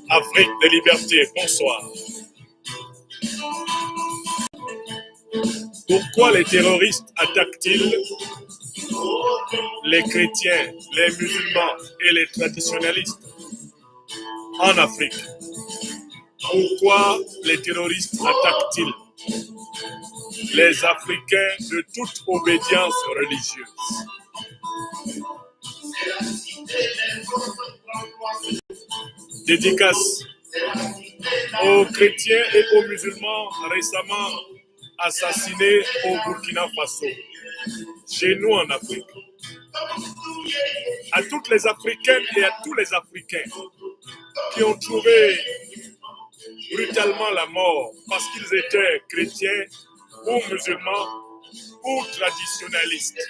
Afrique de liberté, bonsoir. Pourquoi les terroristes attaquent-ils les chrétiens, les musulmans et les traditionnalistes en Afrique? Pourquoi les terroristes attaquent-ils les Africains de toute obédience religieuse? Dédicace aux chrétiens et aux musulmans récemment assassinés au Burkina Faso, chez nous en Afrique. À toutes les Africaines et à tous les Africains qui ont trouvé brutalement la mort parce qu'ils étaient chrétiens ou musulmans ou traditionnalistes.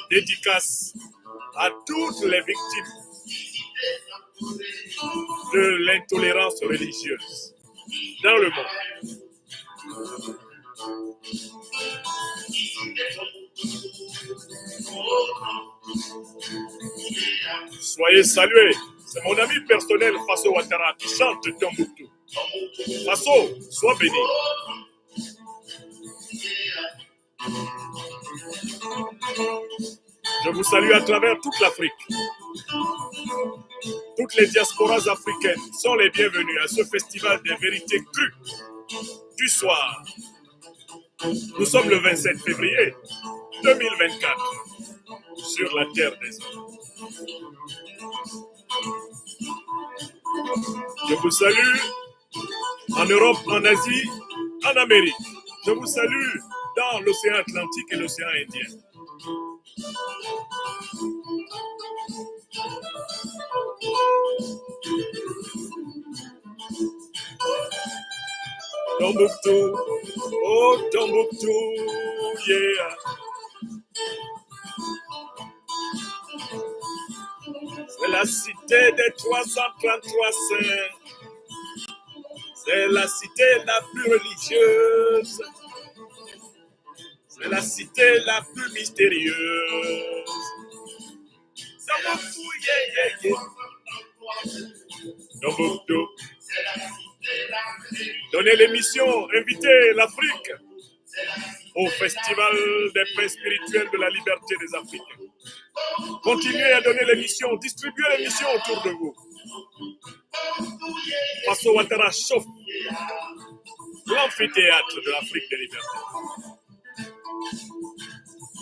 Dédicace à toutes les victimes de l'intolérance religieuse dans le monde. Soyez salués. C'est mon ami personnel Faso Ouattara qui chante Tombouctou. Faso, sois béni. Je vous salue à travers toute l'Afrique. Toutes les diasporas africaines sont les bienvenues à ce festival des vérités crues du soir. Nous sommes le 27 février 2024 sur la terre des hommes. Je vous salue en Europe, en Asie, en Amérique. Je vous salue dans l'océan Atlantique et l'océan Indien. Tombouctou, oh Tombouctou, yeah. C'est la cité des 333 saints. C'est la cité la plus religieuse. C'est la cité la plus mystérieuse. Tombouctou, yeah, yeah, yeah. Tombouctou. Donnez l'émission, invitez l'Afrique au Festival des paix spirituelles de la liberté des Africains. Continuez à donner l'émission, distribuez l'émission autour de vous. Faso Ouattara chauffe l'amphithéâtre de l'Afrique des libertés.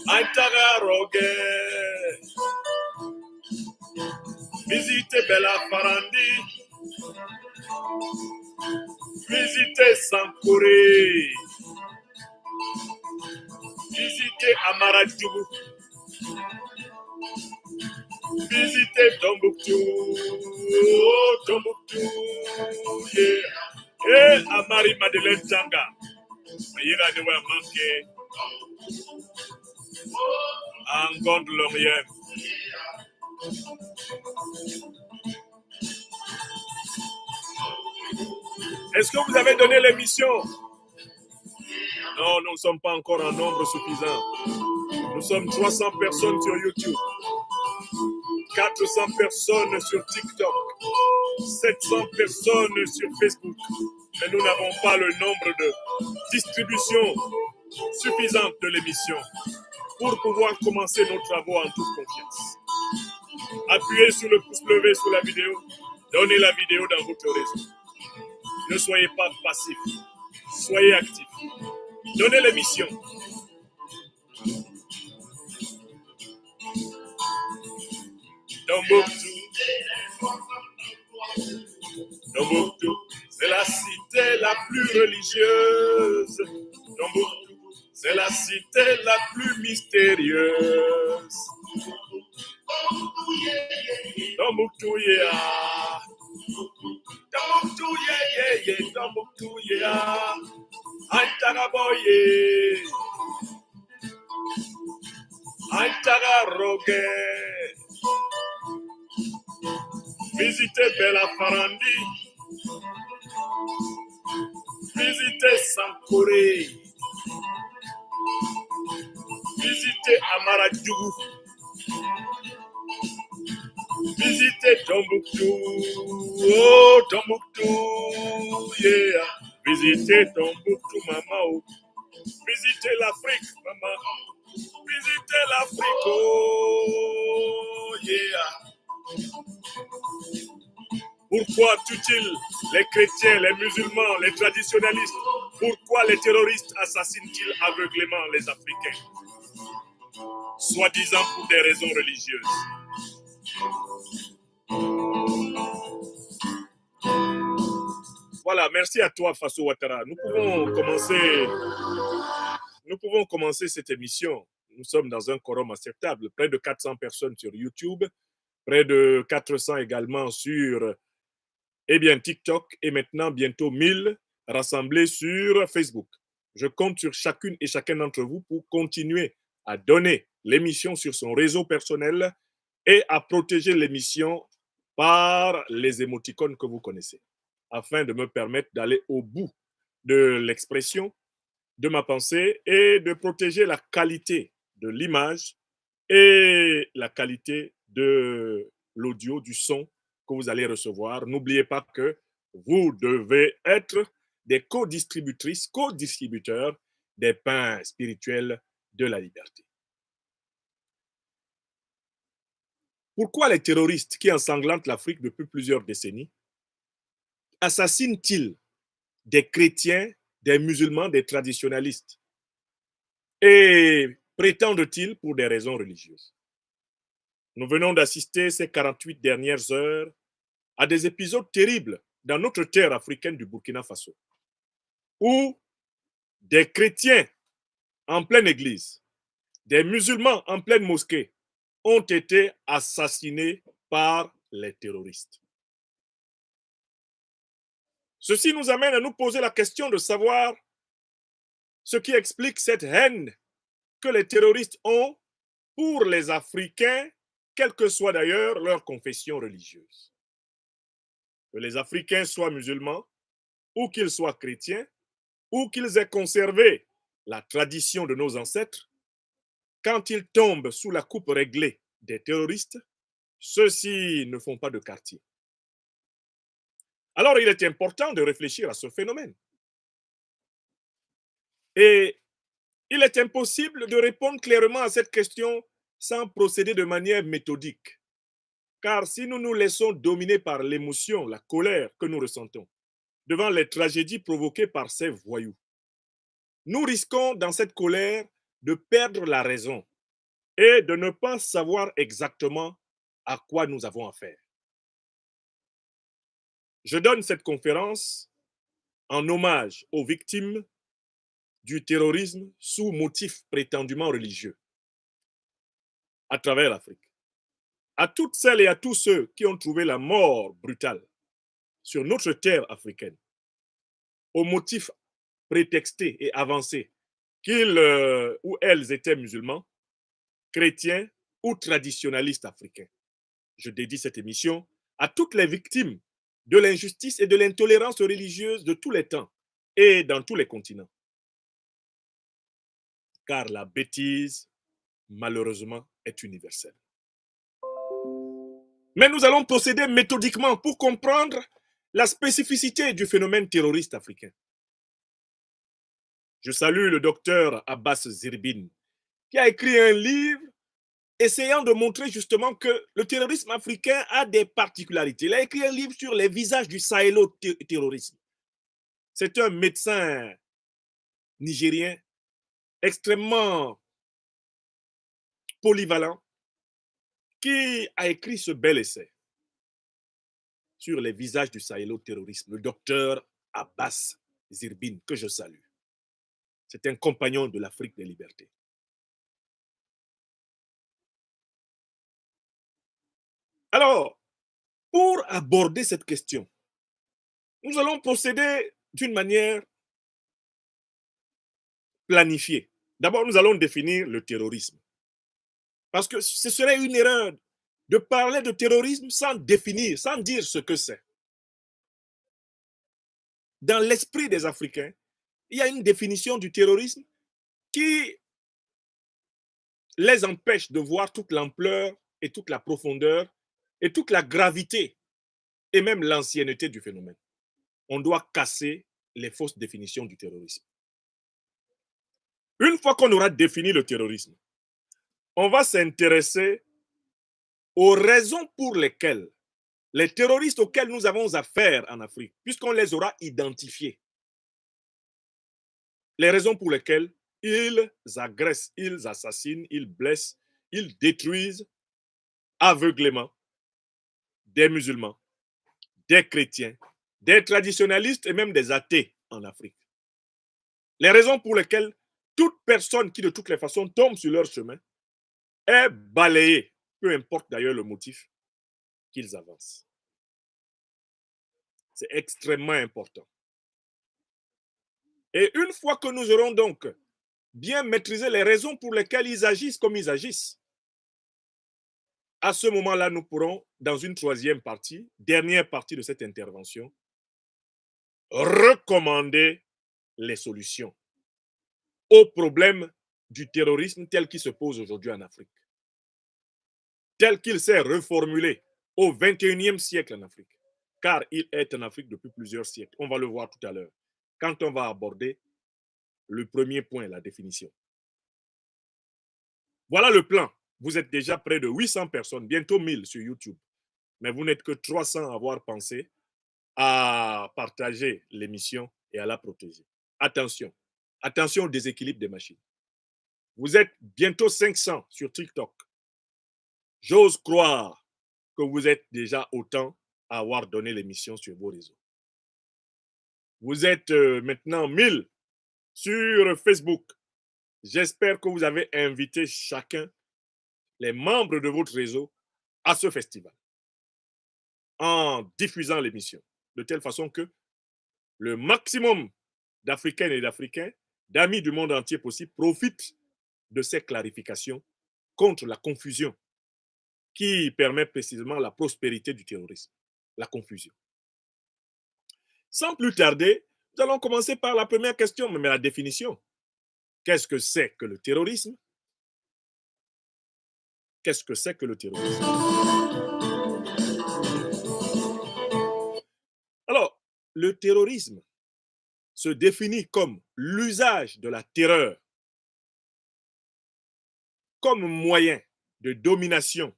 Aïtara Rogue, visitez Bella Farandi, visitez Sankouré, visitez Amaradjougou, visitez Tombouctou, oh Tombouctou, yeah. Et Amari Madeleine Tanga, Mayira de Manke, Angon de l'Orient. Est-ce que vous avez donné l'émission? Non, nous ne sommes pas encore en nombre suffisant. Nous sommes 300 personnes sur YouTube, 400 personnes sur TikTok, 700 personnes sur Facebook. Mais nous n'avons pas le nombre de distribution suffisante de l'émission pour pouvoir commencer nos travaux en toute confiance. Appuyez sur le pouce levé sous la vidéo, donnez la vidéo dans votre réseau. Ne soyez pas passifs, soyez actifs. Donnez l'émission. Tombouctou, Tombouctou, c'est la cité la plus religieuse. Tombouctou, c'est la cité la plus mystérieuse. Tombouctou, yeah. Tombouctou, yeah, yeah, yeah. Tombouctou, yeah. Aïtara boye. Aïtara rogue. Visitez Bella Farandi. Visitez Sankouré. Visitez Amaradjougou. Visiter Tombouctou, oh Tombouctou, yeah. Visiter Tombouctou, maman. Visiter l'Afrique, maman. Visiter l'Afrique, oh yeah. Pourquoi tuent-ils les chrétiens, les musulmans, les traditionalistes? Pourquoi les terroristes assassinent-ils aveuglément les Africains? Soi-disant pour des raisons religieuses. Voilà, merci à toi, Faso Ouattara. Nous pouvons commencer cette émission. Nous sommes dans un quorum acceptable. Près de 400 personnes sur YouTube, près de 400 également sur TikTok et maintenant bientôt 1000 rassemblés sur Facebook. Je compte sur chacune et chacun d'entre vous pour continuer à donner l'émission sur son réseau personnel et à protéger l'émission par les émoticônes que vous connaissez, afin de me permettre d'aller au bout de l'expression de ma pensée et de protéger la qualité de l'image et la qualité de l'audio, du son que vous allez recevoir. N'oubliez pas que vous devez être des co-distributrices, co-distributeurs des pains spirituels de la liberté. Pourquoi les terroristes qui ensanglantent l'Afrique depuis plusieurs décennies assassinent-ils des chrétiens, des musulmans, des traditionalistes et prétendent-ils pour des raisons religieuses? Nous venons d'assister ces 48 dernières heures à des épisodes terribles dans notre terre africaine du Burkina Faso, où des chrétiens en pleine église, des musulmans en pleine mosquée ont été assassinés par les terroristes. Ceci nous amène à nous poser la question de savoir ce qui explique cette haine que les terroristes ont pour les Africains, quelle que soit d'ailleurs leur confession religieuse. Que les Africains soient musulmans, ou qu'ils soient chrétiens, ou qu'ils aient conservé la tradition de nos ancêtres, quand ils tombent sous la coupe réglée des terroristes, ceux-ci ne font pas de quartier. Alors, il est important de réfléchir à ce phénomène. Et il est impossible de répondre clairement à cette question sans procéder de manière méthodique. Car si nous nous laissons dominer par l'émotion, la colère que nous ressentons devant les tragédies provoquées par ces voyous, nous risquons dans cette colère de perdre la raison et de ne pas savoir exactement à quoi nous avons affaire. Je donne cette conférence en hommage aux victimes du terrorisme sous motif prétendument religieux à travers l'Afrique. À toutes celles et à tous ceux qui ont trouvé la mort brutale sur notre terre africaine, au motif prétexté et avancé qu'ils ou elles étaient musulmans, chrétiens ou traditionalistes africains. Je dédie cette émission à toutes les victimes de l'injustice et de l'intolérance religieuse de tous les temps et dans tous les continents. Car la bêtise, malheureusement, est universelle. Mais nous allons procéder méthodiquement pour comprendre la spécificité du phénomène terroriste africain. Je salue le docteur Abbas Zirbin, qui a écrit un livre essayant de montrer justement que le terrorisme africain a des particularités. Il a écrit un livre sur les visages du sahélo-terrorisme. C'est un médecin nigérien extrêmement polyvalent qui a écrit ce bel essai sur les visages du sahélo-terrorisme, le docteur Abbas Zirbin, que je salue. C'est un compagnon de l'Afrique des libertés. Alors, pour aborder cette question, nous allons procéder d'une manière planifiée. D'abord, nous allons définir le terrorisme. Parce que ce serait une erreur de parler de terrorisme sans définir, sans dire ce que c'est. Dans l'esprit des Africains, il y a une définition du terrorisme qui les empêche de voir toute l'ampleur et toute la profondeur et toute la gravité et même l'ancienneté du phénomène, on doit casser les fausses définitions du terrorisme. Une fois qu'on aura défini le terrorisme, on va s'intéresser aux raisons pour lesquelles les terroristes auxquels nous avons affaire en Afrique, puisqu'on les aura identifiés, les raisons pour lesquelles ils agressent, ils assassinent, ils blessent, ils détruisent aveuglément des musulmans, des chrétiens, des traditionalistes et même des athées en Afrique. Les raisons pour lesquelles toute personne qui de toutes les façons tombe sur leur chemin est balayée, peu importe d'ailleurs le motif qu'ils avancent. C'est extrêmement important. Et une fois que nous aurons donc bien maîtrisé les raisons pour lesquelles ils agissent comme ils agissent, à ce moment-là, nous pourrons, dans une troisième partie, dernière partie de cette intervention, recommander les solutions aux problèmes du terrorisme tel qu'il se pose aujourd'hui en Afrique, tel qu'il s'est reformulé au XXIe siècle en Afrique, car il est en Afrique depuis plusieurs siècles. On va le voir tout à l'heure, quand on va aborder le premier point, la définition. Voilà le plan. Vous êtes déjà près de 800 personnes, bientôt 1000 sur YouTube. Mais vous n'êtes que 300 à avoir pensé à partager l'émission et à la protéger. Attention, attention au déséquilibre des machines. Vous êtes bientôt 500 sur TikTok. J'ose croire que vous êtes déjà autant à avoir donné l'émission sur vos réseaux. Vous êtes maintenant 1000 sur Facebook. J'espère que vous avez invité chacun, les membres de votre réseau, à ce festival en diffusant l'émission, de telle façon que le maximum d'Africaines et d'Africains, d'amis du monde entier possible, profitent de ces clarifications contre la confusion qui permet précisément la prospérité du terrorisme, la confusion. Sans plus tarder, nous allons commencer par la première question, mais la définition. Qu'est-ce que c'est que le terrorisme? Qu'est-ce que c'est que le terrorisme? Alors, le terrorisme se définit comme l'usage de la terreur comme moyen de domination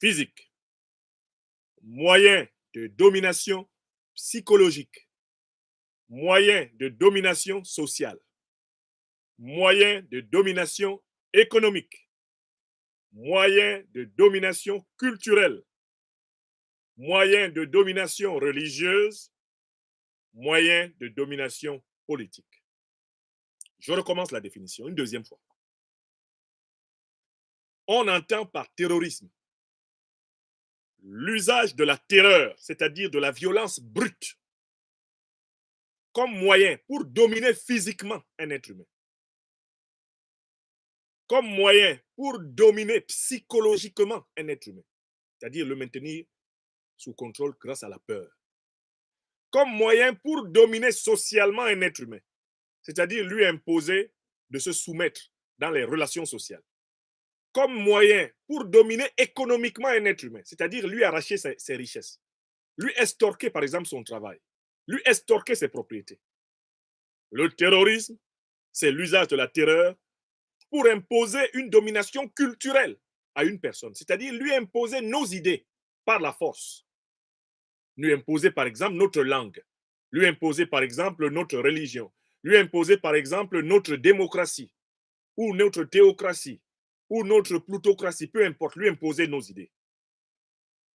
physique, moyen de domination psychologique, moyen de domination sociale, moyen de domination économique, moyen de domination culturelle, moyen de domination religieuse, moyen de domination politique. Je recommence la définition une deuxième fois. On entend par terrorisme l'usage de la terreur, c'est-à-dire de la violence brute, comme moyen pour dominer physiquement un être humain, comme moyen pour dominer psychologiquement un être humain, c'est-à-dire le maintenir sous contrôle grâce à la peur, comme moyen pour dominer socialement un être humain, c'est-à-dire lui imposer de se soumettre dans les relations sociales, comme moyen pour dominer économiquement un être humain, c'est-à-dire lui arracher ses richesses, lui estorquer par exemple son travail, lui estorquer ses propriétés. Le terrorisme, c'est l'usage de la terreur pour imposer une domination culturelle à une personne, c'est-à-dire lui imposer nos idées par la force, lui imposer par exemple notre langue, lui imposer par exemple notre religion, lui imposer par exemple notre démocratie ou notre théocratie ou notre plutocratie, peu importe, lui imposer nos idées.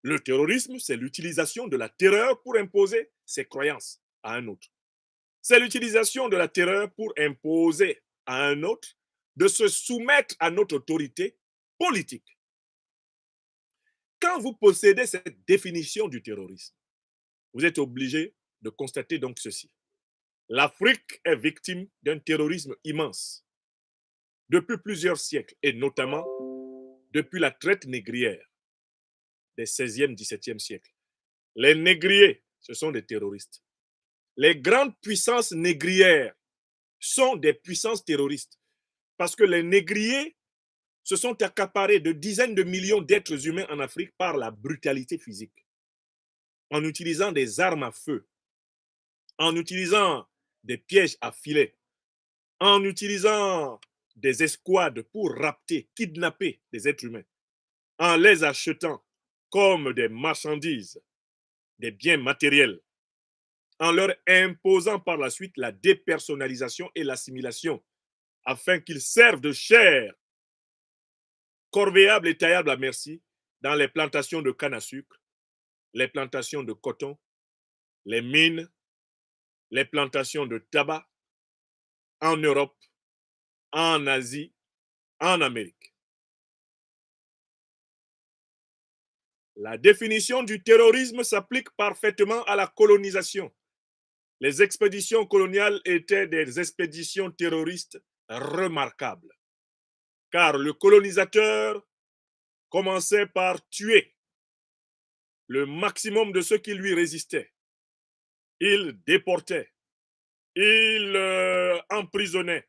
Le terrorisme, c'est l'utilisation de la terreur pour imposer ses croyances à un autre. C'est l'utilisation de la terreur pour imposer à un autre de se soumettre à notre autorité politique. Quand vous possédez cette définition du terrorisme, vous êtes obligé de constater donc ceci. L'Afrique est victime d'un terrorisme immense depuis plusieurs siècles, et notamment depuis la traite négrière des 16e, 17e siècles. Les négriers, ce sont des terroristes. Les grandes puissances négrières sont des puissances terroristes parce que les négriers se sont accaparés de dizaines de millions d'êtres humains en Afrique par la brutalité physique, en utilisant des armes à feu, en utilisant des pièges à filet, en utilisant des escouades pour rapter, kidnapper des êtres humains, en les achetant comme des marchandises, des biens matériels, en leur imposant par la suite la dépersonnalisation et l'assimilation, afin qu'ils servent de chair corvéable et taillable à merci dans les plantations de canne à sucre, les plantations de coton, les mines, les plantations de tabac en Europe, en Asie, en Amérique. La définition du terrorisme s'applique parfaitement à la colonisation. Les expéditions coloniales étaient des expéditions terroristes remarquables, car le colonisateur commençait par tuer le maximum de ceux qui lui résistaient. Il déportait, il emprisonnait,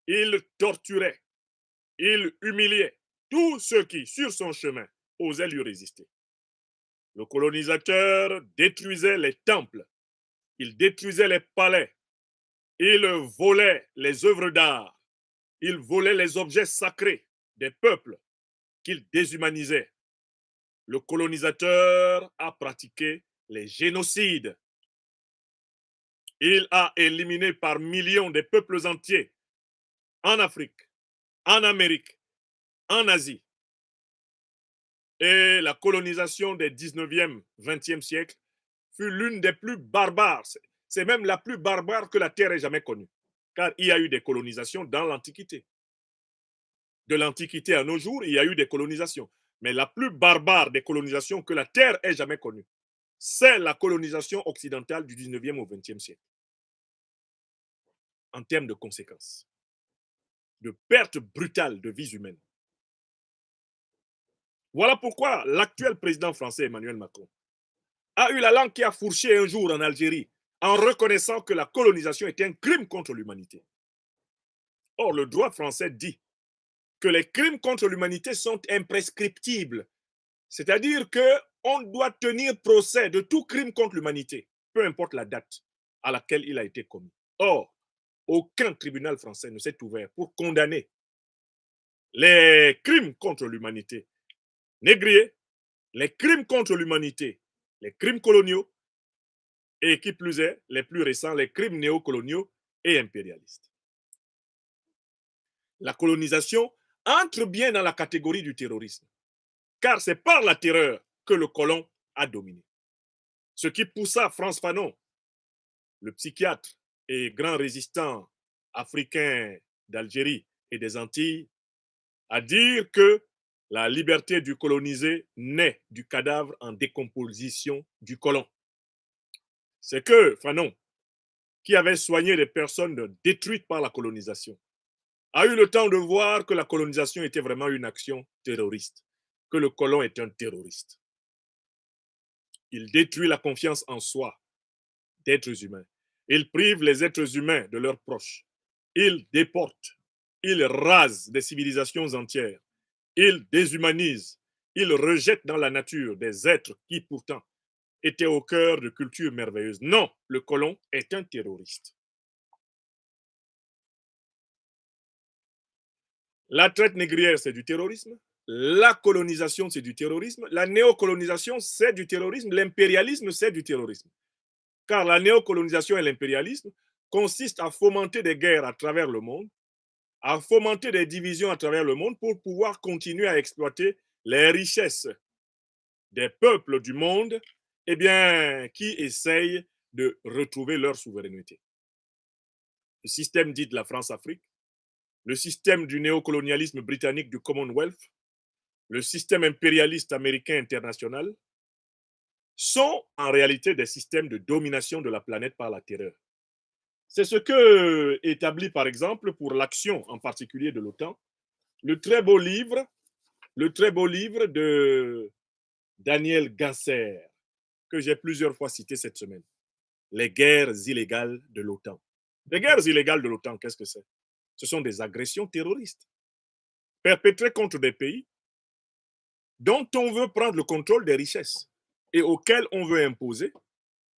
il torturait, il humiliait tous ceux qui, sur son chemin, osaient lui résister. Le colonisateur détruisait les temples, il détruisait les palais, il volait les œuvres d'art, il volait les objets sacrés des peuples qu'il déshumanisait. Le colonisateur a pratiqué les génocides. Il a éliminé par millions des peuples entiers en Afrique, en Amérique, en Asie. Et la colonisation des 19e, 20e siècles fut l'une des plus barbares. C'est même la plus barbare que la Terre ait jamais connue. Car il y a eu des colonisations dans l'Antiquité. De l'Antiquité à nos jours, il y a eu des colonisations. Mais la plus barbare des colonisations que la Terre ait jamais connue, c'est la colonisation occidentale du 19e au 20e siècle. En termes de conséquences, de perte brutale de vies humaines. Voilà pourquoi l'actuel président français Emmanuel Macron a eu la langue qui a fourché un jour en Algérie en reconnaissant que la colonisation était un crime contre l'humanité. Or, le droit français dit que les crimes contre l'humanité sont imprescriptibles, c'est-à-dire qu'on doit tenir procès de tout crime contre l'humanité, peu importe la date à laquelle il a été commis. Or, aucun tribunal français ne s'est ouvert pour condamner les crimes contre l'humanité négriers, les crimes contre l'humanité, les crimes coloniaux, et qui plus est, les plus récents, les crimes néocoloniaux et impérialistes. La colonisation entre bien dans la catégorie du terrorisme, car c'est par la terreur que le colon a dominé. Ce qui poussa Frantz Fanon, le psychiatre et grand résistant africain d'Algérie et des Antilles, à dire que la liberté du colonisé naît du cadavre en décomposition du colon. C'est que Fanon, qui avait soigné des personnes détruites par la colonisation, a eu le temps de voir que la colonisation était vraiment une action terroriste, que le colon est un terroriste. Il détruit la confiance en soi d'êtres humains. Il prive les êtres humains de leurs proches. Il déporte. Il rase des civilisations entières. Il déshumanise. Il rejette dans la nature des êtres qui pourtant étaient au cœur de cultures merveilleuses. Non, le colon est un terroriste. La traite négrière, c'est du terrorisme. La colonisation, c'est du terrorisme. La néocolonisation, c'est du terrorisme. L'impérialisme, c'est du terrorisme. Car la néocolonisation et l'impérialisme consistent à fomenter des guerres à travers le monde, à fomenter des divisions à travers le monde pour pouvoir continuer à exploiter les richesses des peuples du monde qui essayent de retrouver leur souveraineté. Le système dit de la France-Afrique, le système du néocolonialisme britannique du Commonwealth, le système impérialiste américain international sont en réalité des systèmes de domination de la planète par la terreur. C'est ce que établit par exemple pour l'action en particulier de l'OTAN le très beau livre de Daniel Gasser que j'ai plusieurs fois cité cette semaine. Les guerres illégales de l'OTAN. Les guerres illégales de l'OTAN, qu'est-ce que c'est? Ce sont des agressions terroristes. perpétrés contre des pays dont on veut prendre le contrôle des richesses et auxquels on veut imposer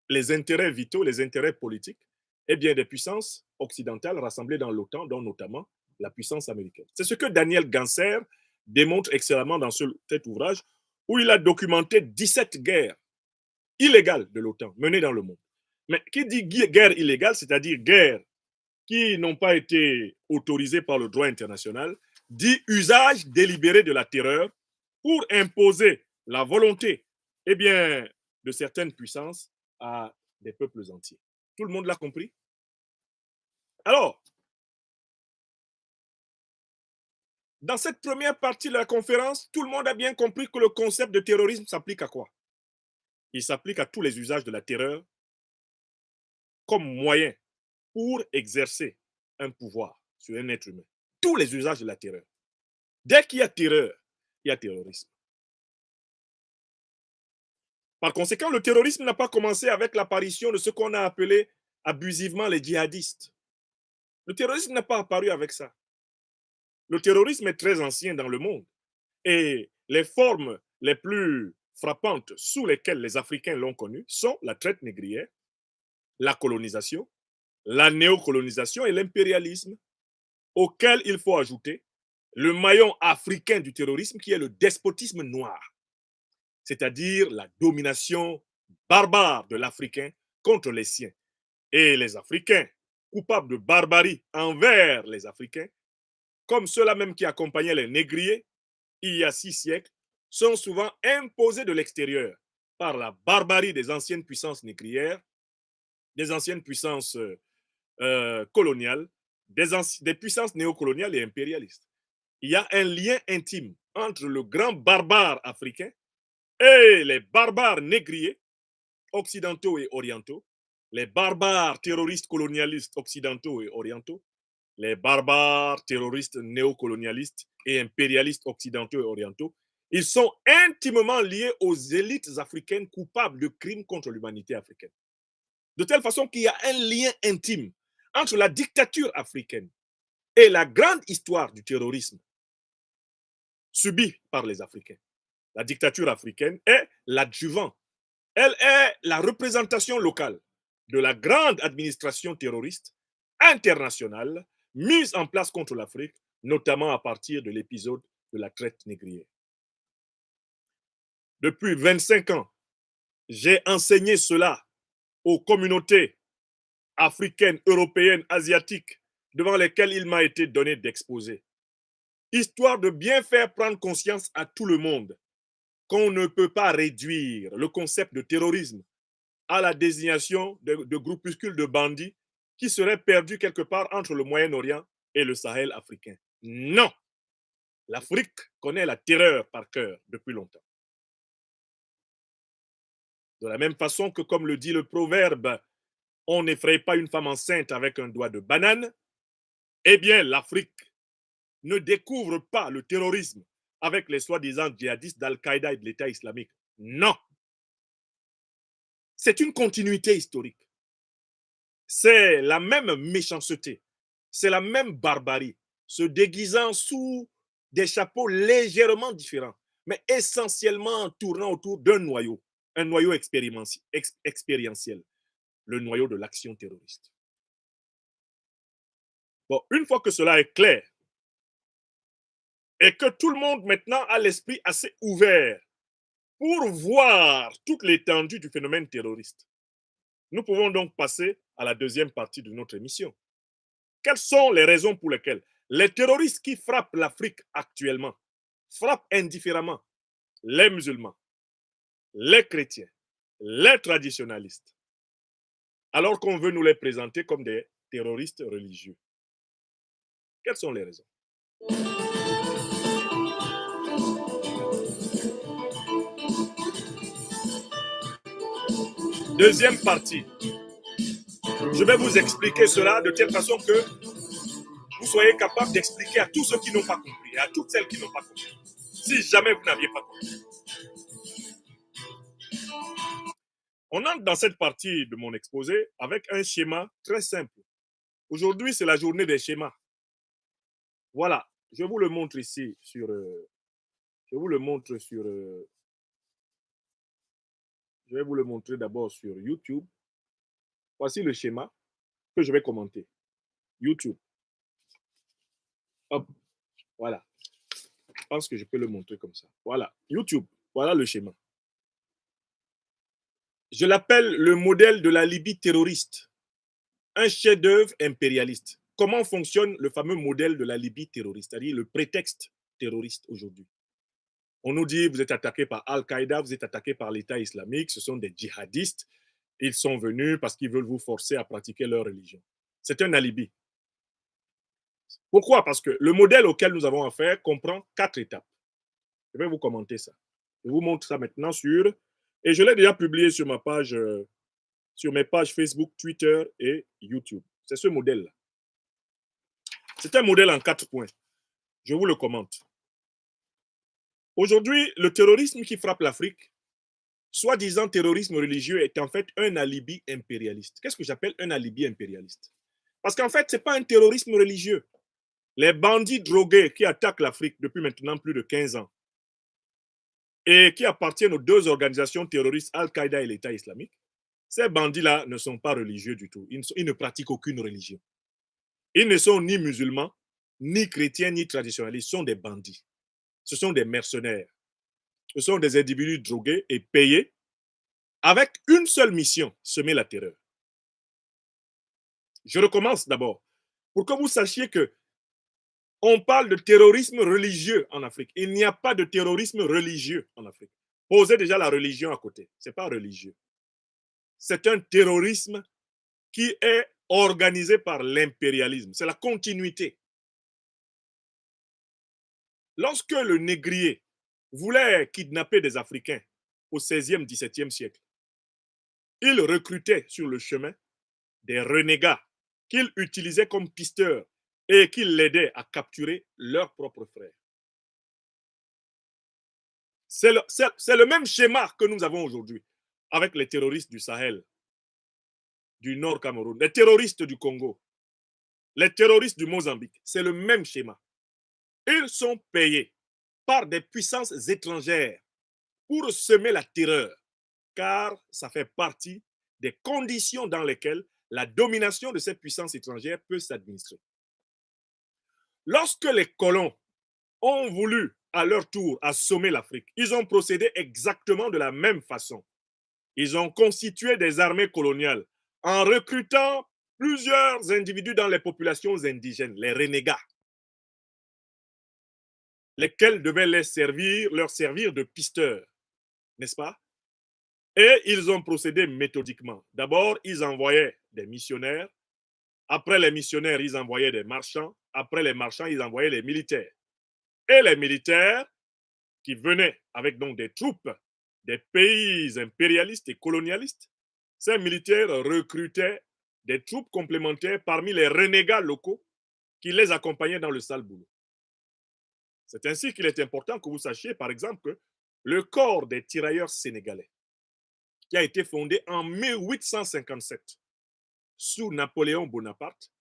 les intérêts vitaux, les intérêts politiques, et bien des puissances occidentales rassemblées dans l'OTAN, dont notamment la puissance américaine. C'est ce que Daniel Ganser démontre excellemment dans cet ouvrage, où il a documenté 17 guerres illégales de l'OTAN menées dans le monde. Mais qui dit guerre illégale, c'est-à-dire guerres qui n'ont pas été autorisées par le droit international, dit usage délibéré de la terreur pour imposer la volonté de certaines puissances à des peuples entiers. Tout le monde l'a compris? Alors, dans cette première partie de la conférence, tout le monde a bien compris que le concept de terrorisme s'applique à quoi? Il s'applique à tous les usages de la terreur comme moyen pour exercer un pouvoir sur un être humain. Tous les usages de la terreur. Dès qu'il y a terreur, il y a terrorisme. Par conséquent, le terrorisme n'a pas commencé avec l'apparition de ce qu'on a appelé abusivement les djihadistes. Le terrorisme n'a pas apparu avec ça. Le terrorisme est très ancien dans le monde et les formes les plus frappantes sous lesquelles les Africains l'ont connu sont la traite négrière, la colonisation, la néocolonisation et l'impérialisme, auquel il faut ajouter le maillon africain du terrorisme qui est le despotisme noir, c'est-à-dire la domination barbare de l'Africain contre les siens. Et les Africains, coupables de barbarie envers les Africains, comme ceux-là même qui accompagnaient les négriers il y a 6 siècles, sont souvent imposés de l'extérieur par la barbarie des anciennes puissances négrières, des anciennes puissances coloniales, des puissances néocoloniales et impérialistes. Il y a un lien intime entre le grand barbare africain et les barbares négriers, occidentaux et orientaux, les barbares terroristes colonialistes occidentaux et orientaux, les barbares terroristes néocolonialistes et impérialistes occidentaux et orientaux. Ils sont intimement liés aux élites africaines coupables de crimes contre l'humanité africaine. De telle façon qu'il y a un lien intime entre la dictature africaine et la grande histoire du terrorisme subi par les Africains. La dictature africaine est l'adjuvant. Elle est la représentation locale de la grande administration terroriste internationale mise en place contre l'Afrique, notamment à partir de l'épisode de la traite négrière. Depuis 25 ans, j'ai enseigné cela aux communautés africaines, européennes, asiatiques, devant lesquelles il m'a été donné d'exposer, histoire de bien faire prendre conscience à tout le monde qu'on ne peut pas réduire le concept de terrorisme à la désignation de groupuscules de bandits qui seraient perdus quelque part entre le Moyen-Orient et le Sahel africain. Non! L'Afrique connaît la terreur par cœur depuis longtemps. De la même façon que, comme le dit le proverbe, on n'effraie pas une femme enceinte avec un doigt de banane, eh bien, l'Afrique ne découvre pas le terrorisme avec les soi-disant djihadistes d'Al-Qaïda et de l'État islamique. Non! C'est une continuité historique. C'est la même méchanceté, c'est la même barbarie, se déguisant sous des chapeaux légèrement différents, mais essentiellement tournant autour d'un noyau, un noyau expérientiel, le noyau de l'action terroriste. Bon, une fois que cela est clair, et que tout le monde maintenant a l'esprit assez ouvert pour voir toute l'étendue du phénomène terroriste, nous pouvons donc passer à la deuxième partie de notre émission. Quelles sont les raisons pour lesquelles les terroristes qui frappent l'Afrique actuellement frappent indifféremment les musulmans, les chrétiens, les traditionalistes, alors qu'on veut nous les présenter comme des terroristes religieux? Quelles sont les raisons? Deuxième partie. Je vais vous expliquer cela de telle façon que vous soyez capable d'expliquer à tous ceux qui n'ont pas compris et à toutes celles qui n'ont pas compris, si jamais vous n'aviez pas compris. On entre dans cette partie de mon exposé avec un schéma très simple. Aujourd'hui, c'est la journée des schémas. Voilà. je vous le montre ici sur... je vous le montre sur... je vais vous le montrer d'abord sur YouTube. Voici le schéma que je vais commenter. YouTube. Hop, voilà. Je pense que je peux le montrer comme ça. Voilà, YouTube. Voilà le schéma. Je l'appelle le modèle de la Libye terroriste. Un chef-d'œuvre impérialiste. Comment fonctionne le fameux modèle de la Libye terroriste, c'est-à-dire le prétexte terroriste aujourd'hui? On nous dit, vous êtes attaqué par Al-Qaïda, vous êtes attaqué par l'État islamique, ce sont des djihadistes. Ils sont venus parce qu'ils veulent vous forcer à pratiquer leur religion. C'est un alibi. Pourquoi? Parce que le modèle auquel nous avons affaire comprend 4 étapes. Je vais vous commenter ça. Je vous montre ça maintenant sur... Et je l'ai déjà publié sur ma page, sur mes pages Facebook, Twitter et YouTube. C'est ce modèle-là. C'est un modèle en 4 points. Je vous le commente. Aujourd'hui, le terrorisme qui frappe l'Afrique, soi-disant terrorisme religieux, est en fait un alibi impérialiste. Qu'est-ce que j'appelle un alibi impérialiste? Parce qu'en fait, ce n'est pas un terrorisme religieux. Les bandits drogués qui attaquent l'Afrique depuis maintenant plus de 15 ans et qui appartiennent aux 2 organisations terroristes, Al-Qaïda et l'État islamique, ces bandits-là ne sont pas religieux du tout. Ils ne pratiquent aucune religion. Ils ne sont ni musulmans, ni chrétiens, ni traditionnalistes. Ils sont des bandits. Ce sont des mercenaires. Ce sont des individus drogués et payés avec une seule mission, semer la terreur. Je recommence d'abord pour que vous sachiez que on parle de terrorisme religieux en Afrique. Il n'y a pas de terrorisme religieux en Afrique. Posez déjà la religion à côté. Ce n'est pas religieux. C'est un terrorisme qui est organisé par l'impérialisme. C'est la continuité. Lorsque le négrier voulait kidnapper des Africains au 16e, 17e siècle, il recrutait sur le chemin des renégats qu'il utilisait comme pisteurs et qui l'aidaient à capturer leurs propres frères. C'est le même schéma que nous avons aujourd'hui avec les terroristes du Sahel, du Nord Cameroun, les terroristes du Congo, les terroristes du Mozambique. C'est le même schéma. Ils sont payés par des puissances étrangères pour semer la terreur, car ça fait partie des conditions dans lesquelles la domination de ces puissances étrangères peut s'administrer. Lorsque les colons ont voulu à leur tour assommer l'Afrique, ils ont procédé exactement de la même façon. Ils ont constitué des armées coloniales en recrutant plusieurs individus dans les populations indigènes, les renégats, lesquels devaient leur servir de pisteurs, n'est-ce pas? Et ils ont procédé méthodiquement. D'abord, ils envoyaient des missionnaires. Après les missionnaires, ils envoyaient des marchands. Après les marchands, ils envoyaient les militaires. Et les militaires qui venaient avec donc des troupes des pays impérialistes et colonialistes, ces militaires recrutaient des troupes complémentaires parmi les renégats locaux qui les accompagnaient dans le sale boulot. C'est ainsi qu'il est important que vous sachiez, par exemple, que le corps des tirailleurs sénégalais, qui a été fondé en 1857 sous Napoléon Bonaparte,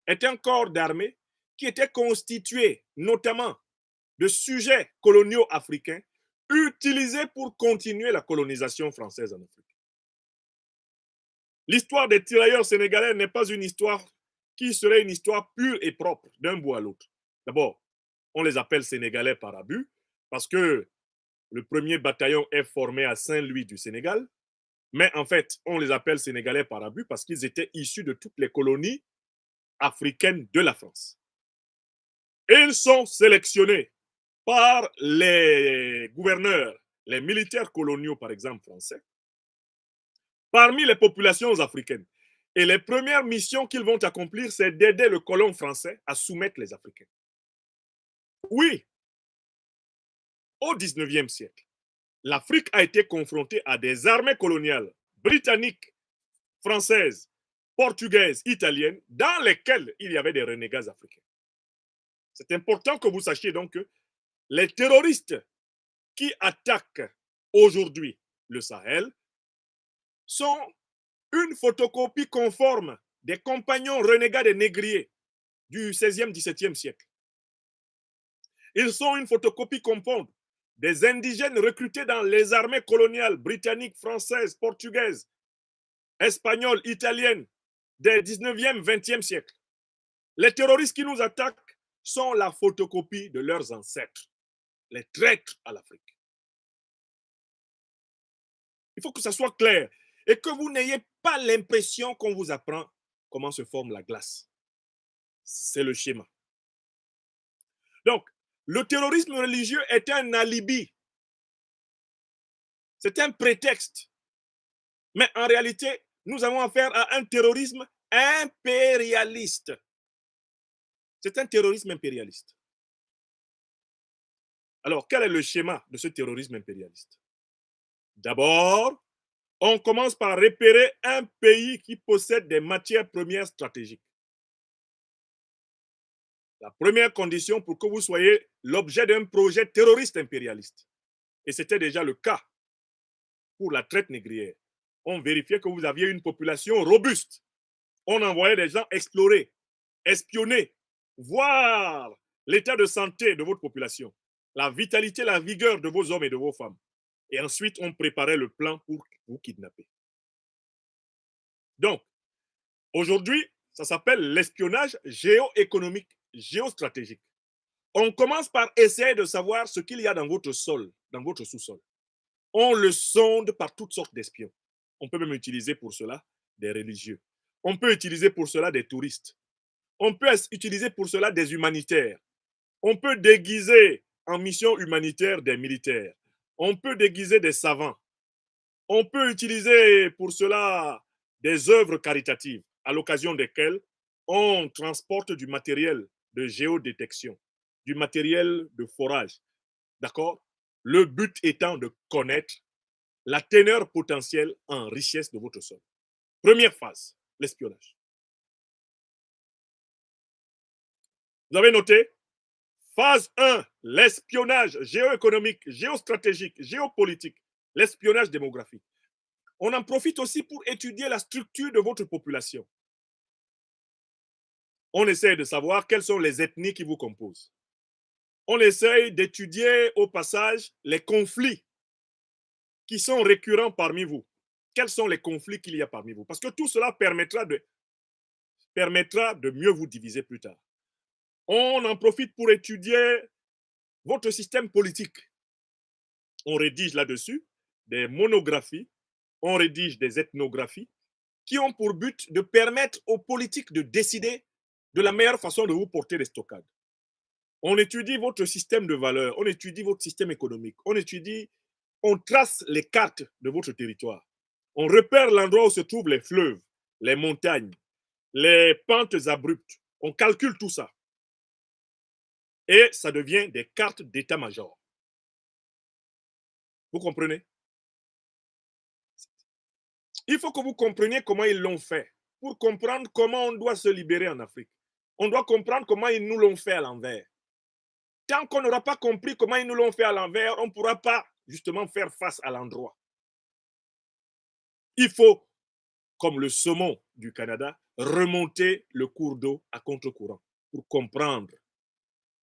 est un corps d'armée qui était constitué notamment de sujets coloniaux africains utilisés pour continuer la colonisation française en Afrique. L'histoire des tirailleurs sénégalais n'est pas une histoire qui serait une histoire pure et propre d'un bout à l'autre. D'abord, on les appelle sénégalais par abus parce que le premier bataillon est formé à Saint-Louis du Sénégal, mais en fait, on les appelle sénégalais par abus parce qu'ils étaient issus de toutes les colonies africaines de la France. Ils sont sélectionnés par les gouverneurs, les militaires coloniaux, par exemple, français, parmi les populations africaines. Et les premières missions qu'ils vont accomplir, c'est d'aider le colon français à soumettre les Africains. Oui, au 19e siècle, l'Afrique a été confrontée à des armées coloniales britanniques, françaises, portugaises, italiennes, dans lesquelles il y avait des renégats africains. C'est important que vous sachiez donc que les terroristes qui attaquent aujourd'hui le Sahel sont une photocopie conforme des compagnons renégats des négriers du 16e, 17e siècle. Ils sont une photocopie conforme des indigènes recrutés dans les armées coloniales britanniques, françaises, portugaises, espagnoles, italiennes des 19e, 20e siècle. Les terroristes qui nous attaquent sont la photocopie de leurs ancêtres, les traîtres à l'Afrique. Il faut que ça soit clair et que vous n'ayez pas l'impression qu'on vous apprend comment se forme la glace. C'est le schéma. Donc, le terrorisme religieux est un alibi. C'est un prétexte. Mais en réalité, nous avons affaire à un terrorisme impérialiste. C'est un terrorisme impérialiste. Alors, quel est le schéma de ce terrorisme impérialiste? D'abord, on commence par repérer un pays qui possède des matières premières stratégiques. La première condition pour que vous soyez l'objet d'un projet terroriste impérialiste. Et c'était déjà le cas pour la traite négrière. On vérifiait que vous aviez une population robuste. On envoyait des gens explorer, espionner, voir l'état de santé de votre population, la vitalité, la vigueur de vos hommes et de vos femmes. Et ensuite, on préparait le plan pour vous kidnapper. Donc, aujourd'hui, ça s'appelle l'espionnage géoéconomique, géostratégique. On commence par essayer de savoir ce qu'il y a dans votre sol, dans votre sous-sol. On le sonde par toutes sortes d'espions. On peut même utiliser pour cela des religieux. On peut utiliser pour cela des touristes. On peut utiliser pour cela des humanitaires. On peut déguiser en mission humanitaire des militaires. On peut déguiser des savants. On peut utiliser pour cela des œuvres caritatives à l'occasion desquelles on transporte du matériel de géodétection, du matériel de forage. D'accord? Le but étant de connaître la teneur potentielle en richesse de votre sol. Première phase, l'espionnage. Vous avez noté? Phase 1, l'espionnage géoéconomique, géostratégique, géopolitique, l'espionnage démographique. On en profite aussi pour étudier la structure de votre population. On essaie de savoir quelles sont les ethnies qui vous composent. On essaie d'étudier au passage les conflits qui sont récurrents parmi vous. Quels sont les conflits qu'il y a parmi vous? Parce que tout cela permettra de mieux vous diviser plus tard. On en profite pour étudier votre système politique. On rédige là-dessus des monographies, on rédige des ethnographies qui ont pour but de permettre aux politiques de décider de la meilleure façon de vous porter les stockades. On étudie votre système de valeurs, on étudie votre système économique, on trace les cartes de votre territoire. On repère l'endroit où se trouvent les fleuves, les montagnes, les pentes abruptes. On calcule tout ça. Et ça devient des cartes d'état-major. Vous comprenez? Il faut que vous compreniez comment ils l'ont fait pour comprendre comment on doit se libérer en Afrique. On doit comprendre comment ils nous l'ont fait à l'envers. Tant qu'on n'aura pas compris comment ils nous l'ont fait à l'envers, on ne pourra pas justement faire face à l'endroit. Il faut, comme le saumon du Canada, remonter le cours d'eau à contre-courant pour comprendre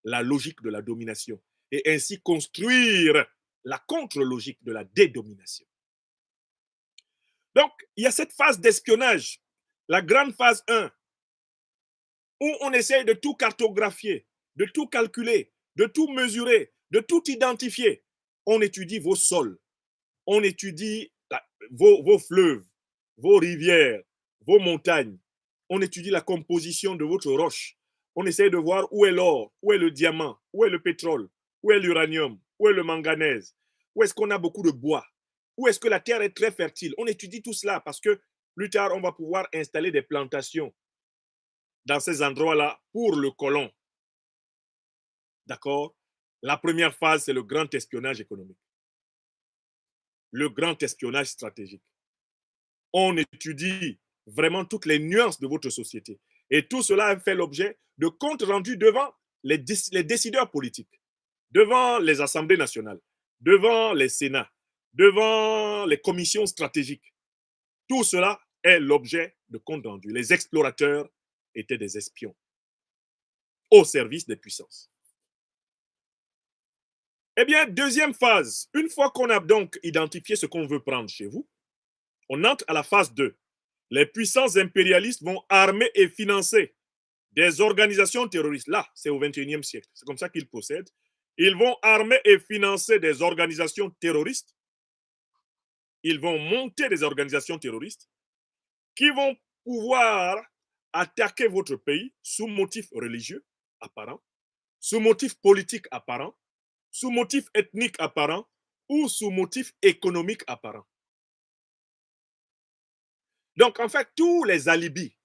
la logique de la domination et ainsi construire la contre-logique de la dédomination. Donc, il y a cette phase d'espionnage, la grande phase 1, où on essaye de tout cartographier, de tout calculer, de tout mesurer, de tout identifier. On étudie vos sols, on étudie vos fleuves, vos rivières, vos montagnes. On étudie la composition de votre roche. On essaye de voir où est l'or, où est le diamant, où est le pétrole, où est l'uranium, où est le manganèse, où est-ce qu'on a beaucoup de bois, où est-ce que la terre est très fertile. On étudie tout cela parce que plus tard, on va pouvoir installer des plantations dans ces endroits-là pour le colon. D'accord? La première phase, c'est le grand espionnage économique. Le grand espionnage stratégique. On étudie vraiment toutes les nuances de votre société. Et tout cela a fait l'objet de comptes rendus devant les décideurs politiques, devant les assemblées nationales, devant les sénats, devant les commissions stratégiques. Tout cela est l'objet de comptes rendus. Les explorateurs étaient des espions au service des puissances. Eh bien, deuxième phase, une fois qu'on a donc identifié ce qu'on veut prendre chez vous, on entre à la phase 2. Les puissances impérialistes vont armer et financer des organisations terroristes. Là, c'est au XXIe siècle. C'est comme ça qu'ils procèdent. Ils vont armer et financer des organisations terroristes. Ils vont monter des organisations terroristes qui vont pouvoir attaquer votre pays sous motif religieux apparent, sous motif politique apparent, sous motif ethnique apparent ou sous motif économique apparent. Donc, en fait, tous les alibis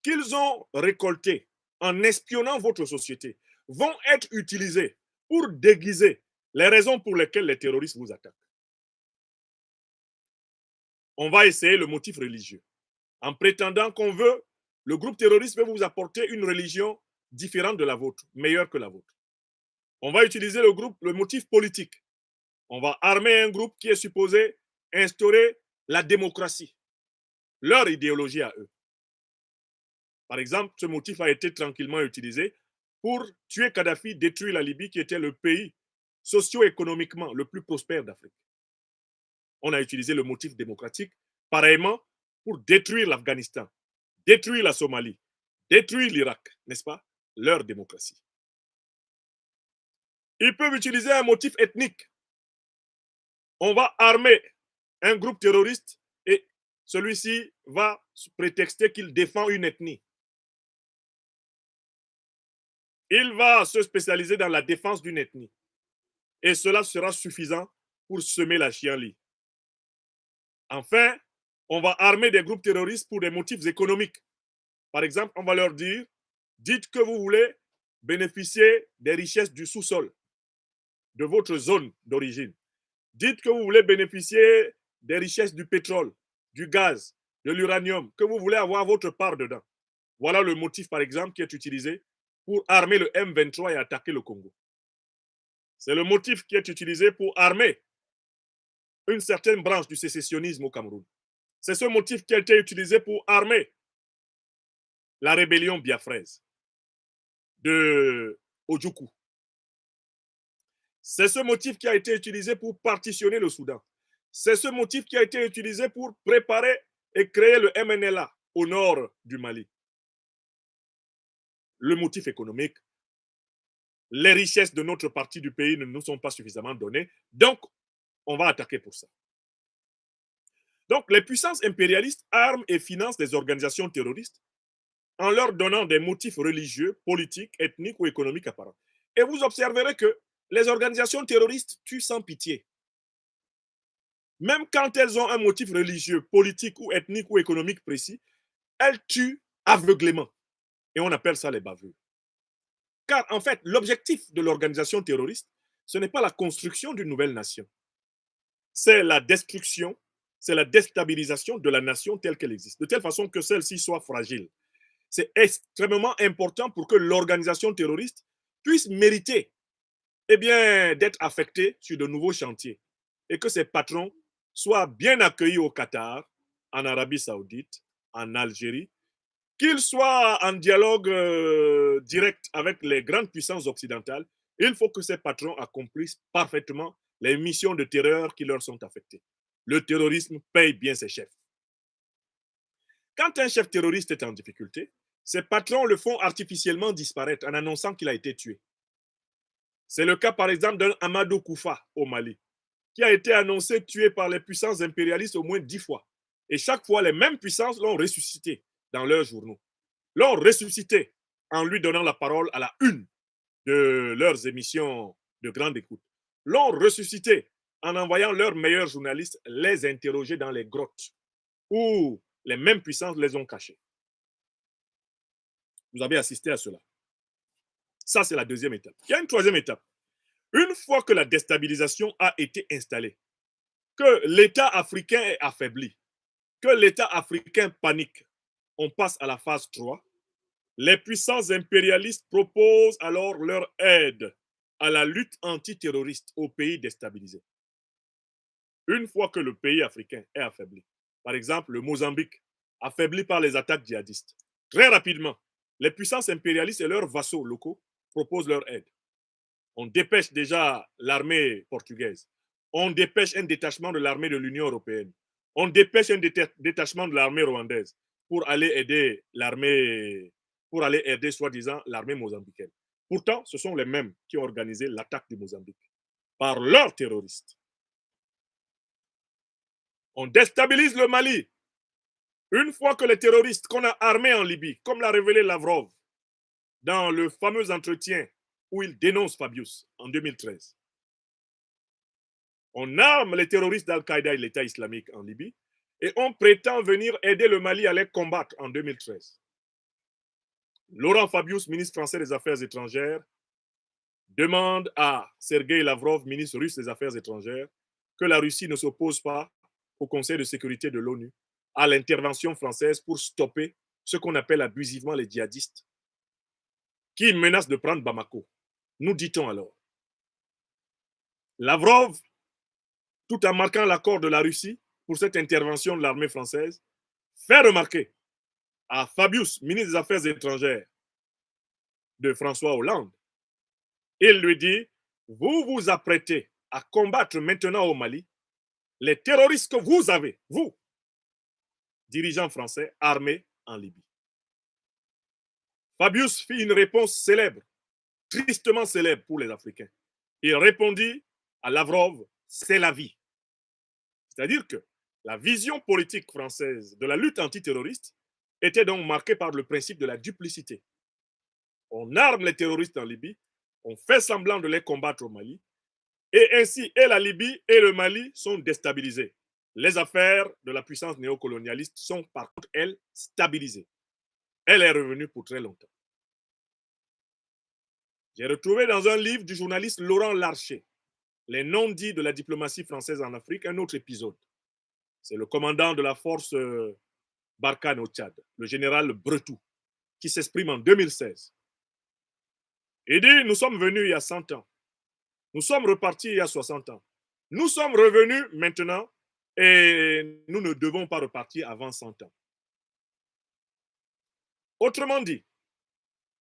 qu'ils ont récoltés en espionnant votre société vont être utilisés pour déguiser les raisons pour lesquelles les terroristes vous attaquent. On va essayer le motif religieux en prétendant le groupe terroriste veut vous apporter une religion différente de la vôtre, meilleure que la vôtre. On va utiliser le motif politique. On va armer un groupe qui est supposé instaurer la démocratie, leur idéologie à eux. Par exemple, ce motif a été tranquillement utilisé pour tuer Kadhafi, détruire la Libye, qui était le pays socio-économiquement le plus prospère d'Afrique. On a utilisé le motif démocratique, pareillement, pour détruire l'Afghanistan, détruire la Somalie, détruire l'Irak, n'est-ce pas? Leur démocratie. Ils peuvent utiliser un motif ethnique. On va armer un groupe terroriste et celui-ci va prétexter qu'il défend une ethnie. Il va se spécialiser dans la défense d'une ethnie. Et cela sera suffisant pour semer la chienlit. Enfin, on va armer des groupes terroristes pour des motifs économiques. Par exemple, on va leur dire, dites que vous voulez bénéficier des richesses du sous-sol de votre zone d'origine. Dites que vous voulez bénéficier des richesses du pétrole, du gaz, de l'uranium, que vous voulez avoir votre part dedans. Voilà le motif, par exemple, qui est utilisé pour armer le M23 et attaquer le Congo. C'est le motif qui est utilisé pour armer une certaine branche du sécessionnisme au Cameroun. C'est ce motif qui a été utilisé pour armer la rébellion biafraise de Ojukwu. C'est ce motif qui a été utilisé pour partitionner le Soudan. C'est ce motif qui a été utilisé pour préparer et créer le MNLA au nord du Mali. Le motif économique, les richesses de notre partie du pays ne nous sont pas suffisamment données, donc on va attaquer pour ça. Donc les puissances impérialistes arment et financent des organisations terroristes en leur donnant des motifs religieux, politiques, ethniques ou économiques apparents. Et vous observerez que les organisations terroristes tuent sans pitié. Même quand elles ont un motif religieux, politique ou ethnique ou économique précis, elles tuent aveuglément. Et on appelle ça les bavures. Car en fait, l'objectif de l'organisation terroriste, ce n'est pas la construction d'une nouvelle nation. C'est la destruction, c'est la déstabilisation de la nation telle qu'elle existe, de telle façon que celle-ci soit fragile. C'est extrêmement important pour que l'organisation terroriste puisse mériter d'être affectée sur de nouveaux chantiers et que ses patrons soient bien accueillis au Qatar, en Arabie Saoudite, en Algérie, qu'ils soient en dialogue direct avec les grandes puissances occidentales. Il faut que ces patrons accomplissent parfaitement les missions de terreur qui leur sont affectées. Le terrorisme paye bien ses chefs. Quand un chef terroriste est en difficulté, ses patrons le font artificiellement disparaître en annonçant qu'il a été tué. C'est le cas par exemple d'un Amadou Koufa au Mali, qui a été annoncé tué par les puissances impérialistes au moins 10 fois. Et chaque fois, les mêmes puissances l'ont ressuscité dans leurs journaux. L'ont ressuscité en lui donnant la parole à la une de leurs émissions de grande écoute. L'ont ressuscité en envoyant leurs meilleurs journalistes les interroger dans les grottes où les mêmes puissances les ont cachés. Vous avez assisté à cela. Ça, c'est la deuxième étape. Il y a une troisième étape. Une fois que la déstabilisation a été installée, que l'État africain est affaibli, que l'État africain panique, on passe à la phase 3. Les puissances impérialistes proposent alors leur aide à la lutte antiterroriste aux pays déstabilisés. Une fois que le pays africain est affaibli, par exemple le Mozambique, affaibli par les attaques djihadistes, très rapidement, les puissances impérialistes et leurs vassaux locaux proposent leur aide. On dépêche déjà l'armée portugaise. On dépêche un détachement de l'armée de l'Union européenne. On dépêche un détachement de l'armée rwandaise pour aller aider l'armée, pour aller aider soi-disant l'armée mozambicaine. Pourtant, ce sont les mêmes qui ont organisé l'attaque du Mozambique par leurs terroristes. On déstabilise le Mali. Une fois que les terroristes qu'on a armés en Libye, comme l'a révélé Lavrov dans le fameux entretien où il dénonce Fabius en 2013, on arme les terroristes d'Al-Qaïda et l'État islamique en Libye et on prétend venir aider le Mali à les combattre en 2013. Laurent Fabius, ministre français des Affaires étrangères, demande à Sergei Lavrov, ministre russe des Affaires étrangères, que la Russie ne s'oppose pas au Conseil de sécurité de l'ONU à l'intervention française pour stopper ce qu'on appelle abusivement les djihadistes qui menacent de prendre Bamako. Nous dit-on alors. Lavrov, tout en marquant l'accord de la Russie pour cette intervention de l'armée française, fait remarquer à Fabius, ministre des Affaires étrangères de François Hollande, il lui dit, vous vous apprêtez à combattre maintenant au Mali les terroristes que vous avez, vous, dirigeants français armés en Libye. Fabius fit une réponse célèbre, tristement célèbre pour les Africains. Il répondit à Lavrov, c'est la vie. C'est-à-dire que la vision politique française de la lutte antiterroriste était donc marquée par le principe de la duplicité. On arme les terroristes en Libye, on fait semblant de les combattre au Mali, et ainsi et la Libye et le Mali sont déstabilisés. Les affaires de la puissance néocolonialiste sont par contre, elles, stabilisées. Elle est revenue pour très longtemps. J'ai retrouvé dans un livre du journaliste Laurent Larcher, les non-dits de la diplomatie française en Afrique, un autre épisode. C'est le commandant de la force Barkhane au Tchad, le général Bretou, qui s'exprime en 2016. Il dit, nous sommes venus il y a 100 ans. Nous sommes repartis il y a 60 ans. Nous sommes revenus maintenant et nous ne devons pas repartir avant 100 ans. Autrement dit,